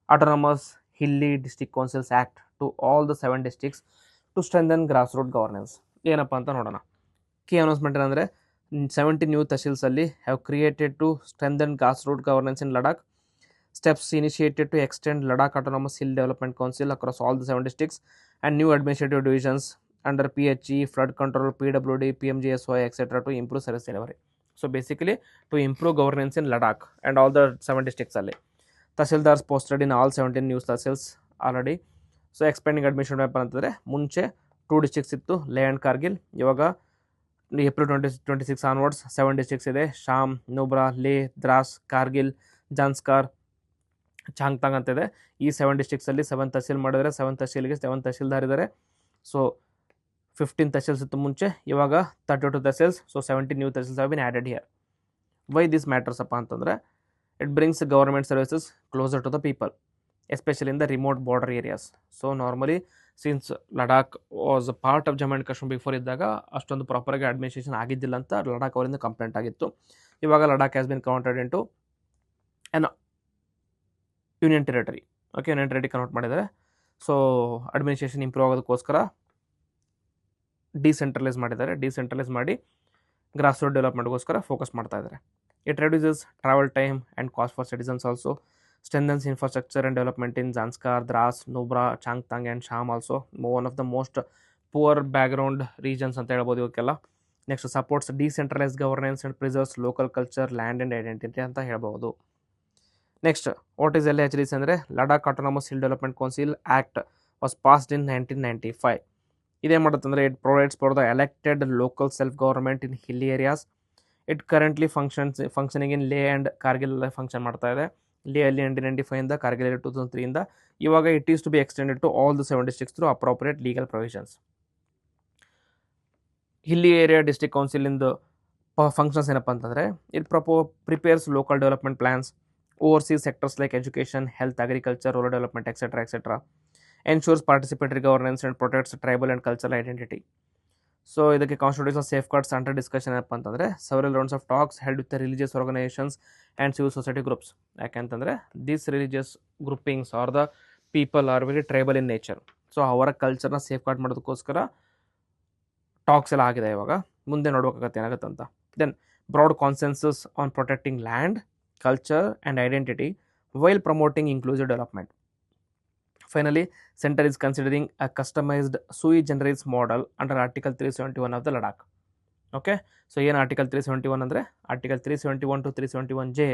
Speaker 1: Autonomous Hilly District Councils Act to all the 7 districts to strengthen grassroots governance. ಏನಪ್ಪ ಅಂತ ನೋಡೋಣ. Key announcement ಏನಂದರೆ 17 new ತಹಶೀಲ್ಸಲ್ಲಿ have created to strengthen grassroots governance in Ladakh. Steps initiated to extend Ladakh Autonomous Hill Development Council across all the 7 districts and new administrative divisions under PHE, flood control, PWD, PMGSY, etc. to improve service delivery. So basically to improve governance in Ladakh and all the 7 districts ಅಲ್ಲಿ. Tahsildars posted in all 17 new tehsils already. So expending admission ಏನಪ್ಪ ಅಂತಂದರೆ ಮುಂಚೆ 2 districts ಇತ್ತು, ಲೇ and Kargil. ಇವಾಗ April 2026 onwards 7 districts ಇದೆ. ಶಾಮ್, ನೂಬ್ರಾ, ಲೇ, ದ್ರಾಸ್, ಕಾರ್ಗಿಲ್, ಜಾನ್ಸ್ಕಾರ್, ಚಾಂಗ್ತಾಂಗ್ ಅಂತಿದೆ. ಈ 7 ಡಿಸ್ಟ್ರಿಕ್ಸಲ್ಲಿ 7 ತಹಸೀಲ್ ಮಾಡಿದರೆ 7 ತಹಸೀಲ್ಗೆ 7 ತಹಸೀಲ್ದಾರ್ ಇದ್ದಾರೆ. ಸೊ 15 ತಹಸೀಲ್ಸ್ ಇತ್ತು ಮುಂಚೆ, ಇವಾಗ 32 tehsils. So 17 new tehsils have been added here. Why this matters ಅಪ್ಪ ಅಂತಂದರೆ it brings government services closer to the people, especially in the remote border areas. So normally since Ladakh was a part of Jammu and Kashmir before ಇದ್ದಾಗ ಅಷ್ಟೊಂದು ಪ್ರಾಪರಾಗಿ administration ಆಗಿದ್ದಿಲ್ಲ ಅಂತ ಲಡಾಖ್ ಅವರಿಂದ complaint ಆಗಿತ್ತು. ಇವಾಗ Ladakh has been converted into an union territory. Okay, union territory convert ಮಾಡಿದ್ದಾರೆ. So administration improve ಆಗೋದಕ್ಕೋಸ್ಕರ decentralise ಮಾಡಿದ್ದಾರೆ. Decentralise ಮಾಡಿ ಗ್ರಾಸ್ ರೂಟ್ ಡೆವಲಪ್ಮೆಂಟ್ಗೋಸ್ಕರ ಫೋಕಸ್ ಮಾಡ್ತಾ ಇದ್ದಾರೆ. It reduces travel time and cost for citizens also, strengthens infrastructure and development in Zanskar, Dras, Nubra, Changthang and Sham also, one of the most poor background regions ಅಂತ ಹೇಳ್ಬೋದು ಇವಕ್ಕೆಲ್ಲ. Next supports decentralise governance and preserves local culture, land and identity ಅಂತ ಹೇಳ್ಬೋದು. Next what is LHDC ಅಂದರೆ Ladakh autonomous hill development council act was passed in 1995. ಇದೇನು ಮಾಡುತ್ತೆ ಅಂದರೆ it provides for the elected local self government in hill areas. It currently functioning in Leh and Kargil function ಮಾಡ್ತಾ ಇದೆ. ಲೇ ಅಲ್ಲಿ 1995 ಕಾರ್ಗಿಲ್ 2003 ಇವಾಗ it is to be extended to all the 7 districts through appropriate legal provisions. Hilly area district ಕೌನ್ಸಿಲಿಂದು functions ಏನಪ್ಪ ಅಂತಂದರೆ it prepares local development plans, oversees sectors like education, health, agriculture, rural development, etc. Ensures participatory governance and protects tribal and cultural identity. So ಇದಕ್ಕೆ constitution safeguards under discussion ಏನಪ್ಪ ಅಂತಂದರೆ several rounds of talks held with the religious organisations and civil society groups. ಯಾಕೆಂತಂದರೆ these religious groupings are the people are very tribal in nature. So ಅವರ ಕಲ್ಚರ್ನ safeguard ಮಾಡೋದಕ್ಕೋಸ್ಕರ talks ಎಲ್ಲ ಆಗಿದೆ. ಇವಾಗ ಮುಂದೆ ನೋಡ್ಬೇಕಾಗತ್ತೆ ಏನಾಗುತ್ತೆ ಅಂತ. Then broad consensus on protecting land, culture and identity while promoting inclusive development. Finally, center is considering a customized sui generis model under article 371 of the Ladakh. Okay, so ಏನು article 371 ಅಂದರೆ article 371 to 371J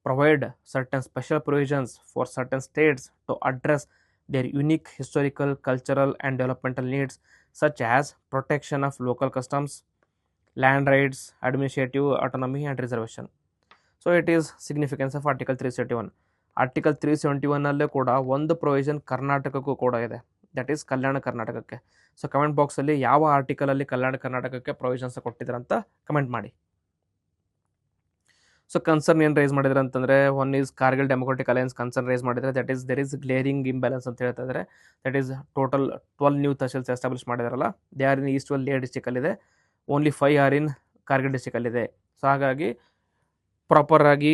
Speaker 1: provide certain special provisions for certain states to address their unique historical, cultural and developmental needs such as protection of local customs, land rights, administrative autonomy and reservation. So it is significance of article 371. Article 371 ಕೂಡ ಒಂದು provision ಕರ್ನಾಟಕಕ್ಕೂ ಕೂಡ ಇದೆ, that is ಕಲ್ಯಾಣ ಕರ್ನಾಟಕಕ್ಕೆ. So comment ಬಾಕ್ಸಲ್ಲಿ ಯಾವ ಆರ್ಟಿಕಲಲ್ಲಿ ಕಲ್ಯಾಣ ಕರ್ನಾಟಕಕ್ಕೆ provisions ಕೊಟ್ಟಿದ್ದಾರೆ ಅಂತ ಕಮೆಂಟ್ ಮಾಡಿ. ಸೊ ಕನ್ಸರ್ನ್ ಏನು ರೈಸ್ ಮಾಡಿದ್ರೆ ಅಂತಂದರೆ one is Kargil democratic alliance concern raise ಮಾಡಿದರೆ, that is there is glaring imbalance ಅಂತ ಹೇಳ್ತಾ ಇದ್ದಾರೆ. That is total 12 new tehsils establish ಮಾಡಿದಾರಲ್ಲ, they are in east Leh ಡಿಸ್ಟಿಕಲ್ಲಿದೆ, ಓನ್ಲಿ 5 ಆರ್ ಇನ್ ಕಾರ್ಗಿಲ್ ಡಿಸ್ಟಿಕಲ್ಲಿದೆ. ಸೊ ಹಾಗಾಗಿ ಪ್ರಾಪರಾಗಿ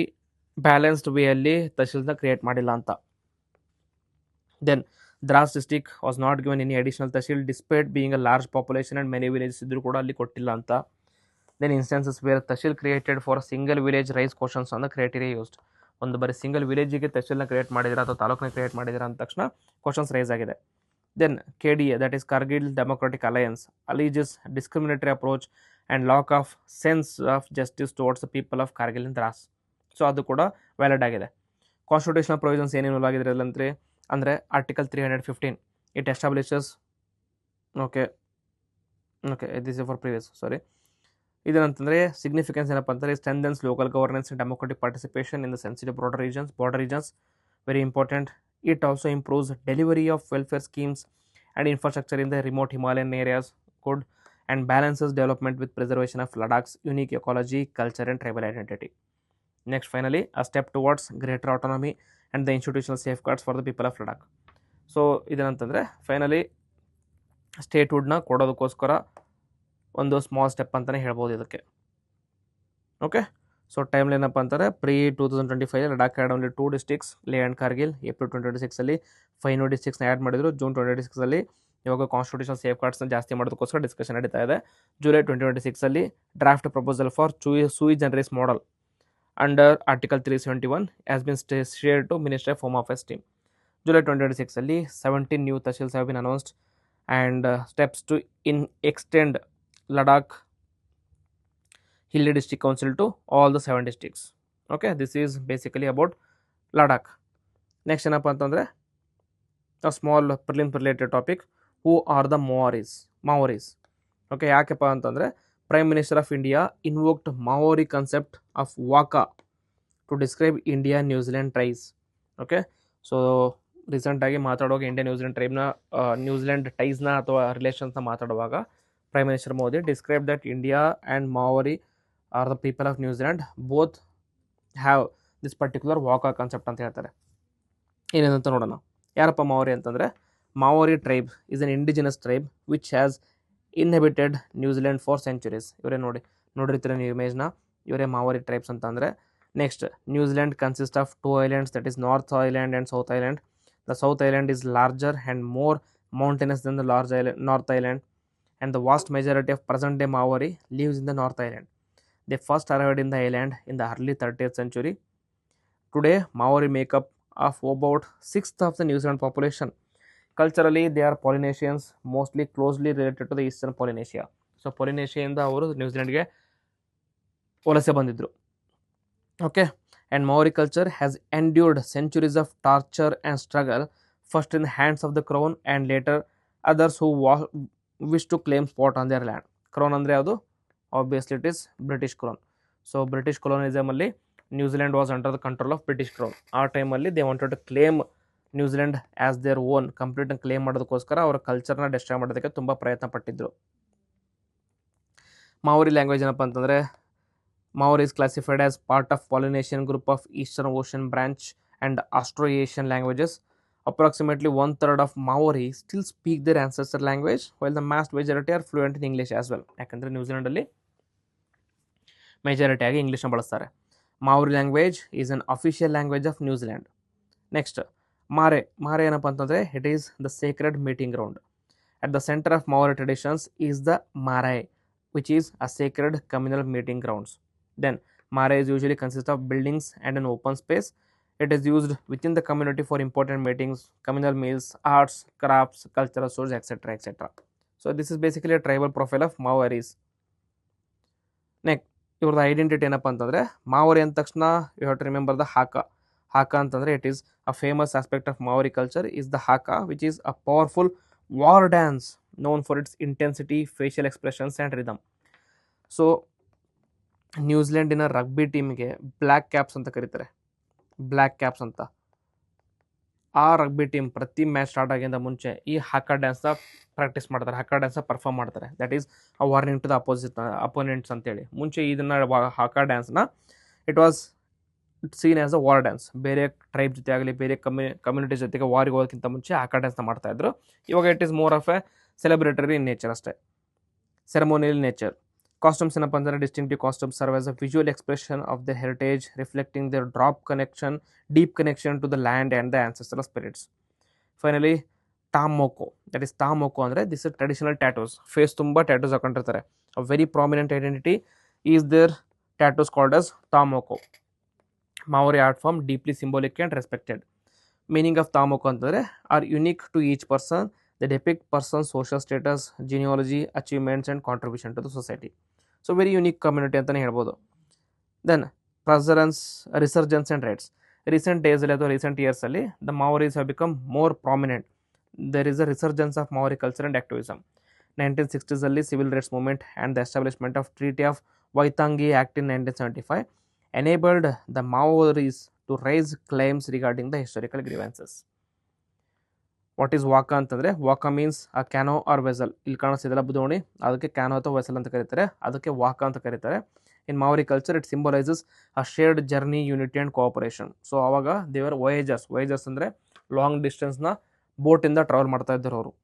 Speaker 1: ಬ್ಯಾಲೆನ್ಸ್ಡ್ ವೇಯಲ್ಲಿ ತಹಶೀಲ್ನ ಕ್ರಿಯೇಟ್ ಮಾಡಿಲ್ಲ ಅಂತ. Then Dras district was not given any additional tehsil despite being a large population and many villages ಇದ್ರೂ ಕೂಡ ಅಲ್ಲಿ ಕೊಟ್ಟಿಲ್ಲ ಅಂತ. Then instances where tehsil created for single village raise questions on the criteria used. ಒಂದು ಬರೀ ಸಿಂಗಲ್ ವಿಲೇಜಿಗೆ ತಹಶೀಲ್ನ ಕ್ರಿಯೇಟ್ ಮಾಡಿದಿರಾ ಅಥವಾ ತಾಲೂಕನ್ನ ಕ್ರಿಯೇಟ್ ಮಾಡಿದಿರಾ ಅಂದ ತಕ್ಷಣ ಕ್ವಶನ್ಸ್ ರೈಸ್ ಆಗಿದೆ. Then KDA, that is Kargil democratic alliance, alleges discriminatory approach and lack of sense of justice towards the people of Kargil and Dras. So ಅದು ಕೂಡ valid ಆಗಿದೆ. ಕಾನ್ಸ್ಟಿಟ್ಯೂಷನಲ್ ಪ್ರೊವಿಷನ್ಸ್ ಏನೇನು ಆಗಿದ್ರೆ ಅಂದರೆ article 315 it establishes okay this for previous ಇದೇನಂತಂದರೆ significance ಏನಪ್ಪ ಅಂತಂದರೆ strengthens local governance democratic participation in the sensitive border regions very important. It also improves delivery of welfare schemes and infrastructure in the remote Himalayan areas, good, and balances development with preservation of Ladakh's unique ecology, culture and tribal identity. Next, finally, a step towards greater autonomy and the institutional safeguards for the people of Ladakh. So, idanantandre finally ಸ್ಟೇಟ್ಹುಡ್ನ ಕೊಡೋದಕ್ಕೋಸ್ಕರ ಒಂದು small step ಅಂತಲೇ ಹೇಳ್ಬೋದು ಇದಕ್ಕೆ. Okay, so time ಏನಪ್ಪ ಅಂತಾರೆ pre 2025 Ladakh add only 2 districts Leh and Kargil. April 2026 5 new districts add ಮಾಡಿದ್ರು. June 2026 ಇವಾಗ constitution safe ಗಾರ್ಡ್ಸ್ನ ಜಾಸ್ತಿ ಮಾಡೋದಕ್ಕೋಸ್ಕರ ಡಿಸ್ಕಷನ್ ನಡೀತಾ ಇದೆ. July 2026 draft proposal for sui generis model under article 371 has been shared to ministry of home affairs team. July 2026 17 new tehsils have been announced and steps to extend Ladakh Hilli District Council to all the 7 districts. Okay, this is basically about Ladakh. Next ಏನಪ್ಪ ಅಂತಂದರೆ a small prelim related topic. Who are the Maoris? Okay, ಯಾಕೆಪ್ಪ ಅಂತಂದರೆ prime minister of India invoked Maori concept of waka to describe India New Zealand tribes. Okay, so ರೀಸೆಂಟಾಗಿ ಮಾತಾಡುವಾಗ India New Zealand ಟೈಸ್ನ ಅಥವಾ ರಿಲೇಷನ್ಸ್ನ ಮಾತಾಡುವಾಗ prime minister Modi describe that India and Maori are the people of New Zealand both have this particular waka concept ಅಂತ ಹೇಳ್ತಾರೆ. ಏನೇನಂತ ನೋಡೋಣ. ಯಾರಪ್ಪ ಮಾವೋರಿ ಅಂತಂದರೆ Maori tribe is an indigenous tribe which has inhabited New Zealand for centuries. ಇವರೇ ನೋಡಿರ್ತೀರ ನೀವು ಇಮೇಜ್ನ, ಇವರೇ ಮಾವೋರಿ ಟ್ರೈಬ್ಸ್ ಅಂತ ಅಂದರೆ. Next, New Zealand consist of 2 islands, that is north island and south island. The south island is larger and more mountainous than the north island, and the vast majority of present-day Maori lives in the North Island. They first arrived in the island in the early 30th century. Today, Maori make up of about 1/6 of the New Zealand population. Culturally, they are Polynesians, mostly closely related to the Eastern Polynesia. So, Polynesia ಅವರು ನ್ಯೂಜಿಲೆಂಡ್ಗೆ ವಲಸೆ ಬಂದಿದ್ದರು. Okay, And Maori culture has endured centuries of torture and struggle, first in the hands of the crown and later others who wish to claim spot on their land. Crown andre yadu? Obviously it is British crown. So British colonialism alli New Zealand was under the control of British crown. ಆ ಟೈಮಲ್ಲಿ they wanted to claim New Zealand as their own complete claim ಮಾಡೋದಕ್ಕೋಸ್ಕರ ಅವರ ಕಲ್ಚರ್ನ destroy ಮಾಡೋದಕ್ಕೆ ತುಂಬ ಪ್ರಯತ್ನ ಪಟ್ಟಿದ್ರು. ಮಾವರಿ language ಏನಪ್ಪ ಅಂತಂದರೆ Maori is classified as part of Polynesian group of Eastern Ocean branch and Austro-Asian languages. Approximately one third of Maori still speak their ancestor language, while the mass majority are fluent in English as well. ಯಾಕಂದರೆ ನ್ಯೂಜಿಲೆಂಡಲ್ಲಿ majority ಆಗಿ ಇಂಗ್ಲೀಷ್ನ ಬಳಸ್ತಾರೆ. Maori language is an official language of New Zealand. Next ಮಾರೆ ಏನಪ್ಪ ಅಂತಂದರೆ it is the Sacred meeting ground. At the center of Maori traditions is the Marae, which is a sacred communal meeting grounds. Then, Marae is usually consists of buildings and an open space. It is used within the community for important meetings, communal meals, arts, crafts, cultural shows, etc. etc. So, this is basically a tribal profile of Maoris. Next, ಇವ್ರದ್ದು identity ಏನಪ್ಪ ಅಂತಂದರೆ Maori ಅಂದ ತಕ್ಷಣ you have to remember the haka. Haka ಅಂತಂದರೆ it is a famous aspect of Maori culture is the haka, which is a powerful war dance known for its intensity, facial expressions and rhythm. So ನ್ಯೂಜಿಲೆಂಡಿನ rugby ಟೀಮ್ಗೆ black caps ಅಂತ ಕರೀತಾರೆ. Black caps ಅಂತ. ಆ rugby team ಪ್ರತಿ match start ಆಗಿಂದ ಮುಂಚೆ ಈ ಹಾಕಾ ಡ್ಯಾನ್ಸ್ನ ಪ್ರಾಕ್ಟೀಸ್ ಮಾಡ್ತಾರೆ, ಹಾಕಾ ಡ್ಯಾನ್ಸ್ನ ಪರ್ಫಾರ್ಮ್ ಮಾಡ್ತಾರೆ. That is a warning to the opponents ಅಂತೇಳಿ. ಮುಂಚೆ ಇದನ್ನು ಹಾಕಾ ಡ್ಯಾನ್ಸ್ನ it was seen as a war dance. ಬೇರೆ ಟ್ರೈಬ್ ಜೊತೆ ಆಗಲಿ ಬೇರೆ ಕಮ್ಯುನಿಟಿ ಜೊತೆಗೆ ವಾರಿಗೆ ಹೋಗೋಕ್ಕಿಂತ ಮುಂಚೆ ಹಾಕಾ ಡ್ಯಾನ್ಸ್ನ ಮಾಡ್ತಾಯಿದ್ರು. ಇವಾಗ it is more of a celebratory in nature ಅಷ್ಟೇ, ಸೆರೆಮೋನಿಯಲ್ ನೇಚರ್. ಕಾಸ್ಟ್ಯೂಮ್ಸ್ ಏನಪ್ಪ ಅಂದರೆ distinctive costumes serve as a visual expression of the heritage, reflecting their deep connection to the land and the ancestral spirits. Finally ta moko, that is ta moko ಅಂದರೆ this is traditional tattoos. Face ತುಂಬ tattoos ಹಾಕೊಂಡಿರ್ತಾರೆ. A very prominent identity is their tattoos called as ta moko. Maori art form deeply symbolic and respected. Meaning of Tamoko ಅಂತಂದರೆ are unique to each person. They depict person's social status, genealogy, achievements and contribution to the society. So very unique community ಅಂತಲೇ ಹೇಳ್ಬೋದು. Then resurgence and rights. Recent days ಅಲ್ಲಿ ಅಥವಾ recent ಇಯರ್ಸಲ್ಲಿ the Maoris have become more prominent. There is a resurgence of Maori culture and activism. 1960s ಅಲ್ಲಿ civil rights movement and the establishment of treaty of Waitangi act in 1975 enabled the Maoris to raise claims regarding the historical grievances. What is waka ಅಂತಂದರೆ waka means a canoe or vessel. ಇಲ್ಲಿ ಕಾಣಿಸ್ತಿದೆಲ್ಲ ಬುದೋಣಿ, ಅದಕ್ಕೆ canoe ಅಥವಾ vessel ಅಂತ ಕರೀತಾರೆ, ಅದಕ್ಕೆ waka ಅಂತ ಕರೀತಾರೆ. In Maori culture it symbolises a shared journey, unity and cooperation. So ಆವಾಗ ದೇವರ್ ವೊಯೇಜರ್ಸ್ ಅಂದರೆ ಲಾಂಗ್ ಡಿಸ್ಟೆನ್ಸ್ನ ಬೋಟಿಂದ ಟ್ರಾವೆಲ್ ಮಾಡ್ತಾ ಇದ್ದರು ಅವರು.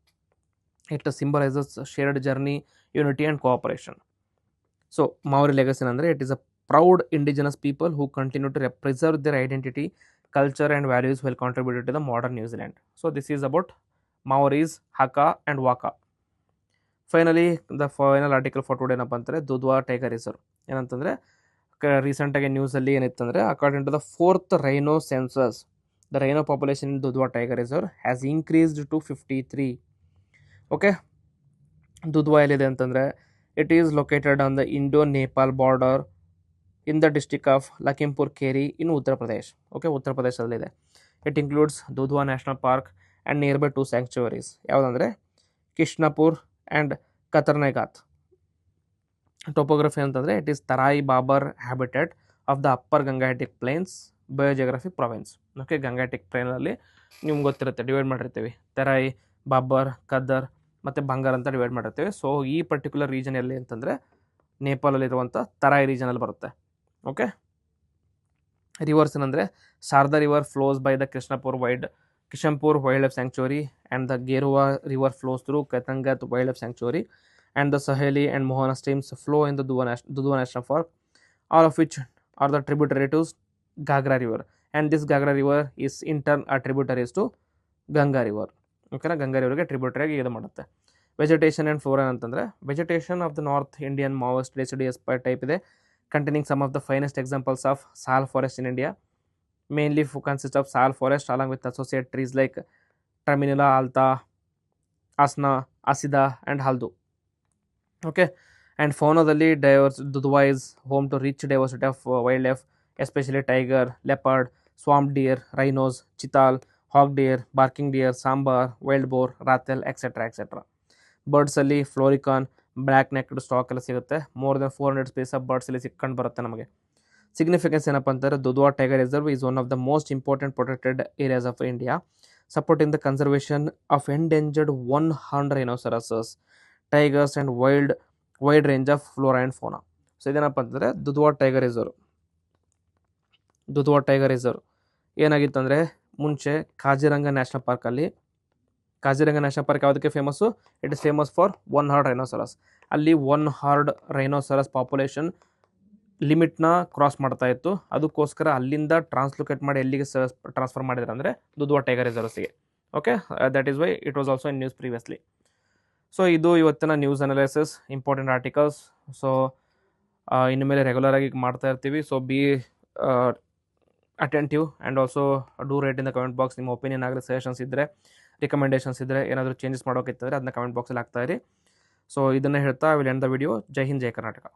Speaker 1: It symbolises shared journey, unity and cooperation. So Maori legacy ಅಂದರೆ it is a proud indigenous people who continue to preserve their identity, culture and values while contributed to the modern New Zealand. So this is about Maoris, Haka and Waka. Finally, the final article for today ಏನಪ್ಪ ಅಂತಂದರೆ Dudhwa tiger reserve. ಏನಂತಂದರೆ ರೀಸೆಂಟಾಗಿ ನ್ಯೂಸಲ್ಲಿ ಏನಿತ್ತಂದರೆ according to the 4th rhino census, the rhino population in Dudhwa tiger reserve has increased to 53. Okay, Dudhwa ಎಲ್ಲಿದೆ ಅಂತಂದರೆ it is located on the ಇಂಡೋ-ನೇಪಾಲ್ border in the district of Lakhimpur Kheri in Uttar Pradesh. Okay, Uttar Pradesh allide. It includes Dudhwa National Park and nearby 2 sanctuaries. ಯಾವ್ದಂದ್ರೆ ಕಿಶ್ನಪುರ್ and Katarnaigat. Topography ಅಂತಂದರೆ it is Tarai Babar habitat of the upper Gangetic plains, biogeographic province. Okay, Gangetic ಪ್ಲೇನಲ್ಲಿ ನಿಮ್ಗೆ ಗೊತ್ತಿರುತ್ತೆ, divide ಮಾಡಿರ್ತೀವಿ. ತೆರಾಯಿ, ಬಾಬರ್, ಕದರ್ ಮತ್ತು ಬಂಗಾರ್ ಅಂತ divide ಮಾಡಿರ್ತೀವಿ. So ಈ particular region ಎಲ್ಲಿ ಅಂತಂದರೆ ನೇಪಾಳಲ್ಲಿರುವಂಥ ತರಾಯಿ ರೀಜನಲ್ಲಿ ಬರುತ್ತೆ. ಓಕೆ, ರಿವರ್ಸ್ ಏನಂದರೆ Sharda river flows by the Kishanpur wildlife sanctuary and the Geruwa river flows through Katarniaghat wildlife sanctuary and the Saheli and Mohana streams flow in the Dudhwa national park, all of which are the tributary to Ghaghra river and this Ghaghra river is in turn a tributaries to Ganga river. ಓಕೆನಾ, ಗಂಗಾ ರಿವರ್ಗೆ ಟ್ರಿಬ್ಯೂಟರಿಯಾಗಿ ಇದು ಮಾಡುತ್ತೆ. Vegetation and flora ಅಂತಂದರೆ vegetation of the north Indian ಮಾವೋಸ್ಟ್ deciduous type ಇದೆ, containing some of the finest examples of sal forest in India. Mainly consists of sal forest along with associated trees like Terminula alta, Asna, Asida and Haldu. Okay, and faunadalli diverse Dudhwa is home to rich diversity of wildlife especially tiger, leopard, swamp deer, rhinos, chital, hog deer, barking deer, sambar, wild boar, ratel etcetera etcetera. ಬರ್ಡ್ಸಲ್ಲಿ florican, black necked stork ಎಲ್ಲ ಸಿಗುತ್ತೆ. More than 400 species of birds ಇಲ್ಲಿ ಸಿಕ್ಕಂಡು ಬರುತ್ತೆ ನಮಗೆ. Significance ಏನಪ್ಪ ಅಂತಂದರೆ Dudhwa tiger reserve is one of the most important protected areas of India, supporting the conservation of endangered 100 rhinoceroses, tigers and wide range of flora and fauna. So ಇದೇನಪ್ಪ ಅಂತಂದರೆ Dudhwa tiger reserve ಏನಾಗಿತ್ತು ಅಂದರೆ ಮುಂಚೆ ಕಾಜಿರಂಗ ನ್ಯಾಷನಲ್ ಪಾರ್ಕಲ್ಲಿ, Kaziranga national park ಯಾವುದಕ್ಕೆ famous? It is famous for 100 rhinoceros. ಅಲ್ಲಿ 100 rhinoceros population ಲಿಮಿಟ್ನ cross ಮಾಡ್ತಾ ಇತ್ತು. ಅದಕ್ಕೋಸ್ಕರ ಅಲ್ಲಿಂದ ಟ್ರಾನ್ಸ್ಲೊಕೇಟ್ ಮಾಡಿ ಎಲ್ಲಿಗೆ ಟ್ರಾನ್ಸ್ಫರ್ ಮಾಡಿದ್ರು ಅಂದರೆ ದುಧ್ವಾ ಟೈಗರ್ ರಿಸರ್ವ್ಸ್ಗೆ. Okay, that is why it was also in news previously. So ಇದು ಇವತ್ತಿನ news analysis, important articles. So ಇನ್ನು ಮೇಲೆ ರೆಗ್ಯುಲರ್ ಆಗಿ ಮಾಡ್ತಾ ಇರ್ತೀವಿ. So be attentive and also do rate in the comment box. ನಿಮ್ಮ ಒಪಿನಿಯನ್ ಆಗಲಿ, ಸಜೆಷನ್ಸ್ ಇದ್ದರೆ, ರಿಕಮೆಂಡೇಷನ್ಸ್ ಇದ್ದರೆ, ಏನಾದರೂ ಚೇಂಜಸ್ ಮಾಡೋಕ್ಕಿತ್ತಂದರೆ ಅದನ್ನ ಕಮೆಂಟ್ ಬಾಕ್ಸಲ್ಲಿ ಹಾಕ್ತಾ ಇರಿ. ಸೊ ಇದನ್ನು ಹೇಳ್ತಾ will end the video. Jai Hind, Jai Karnataka.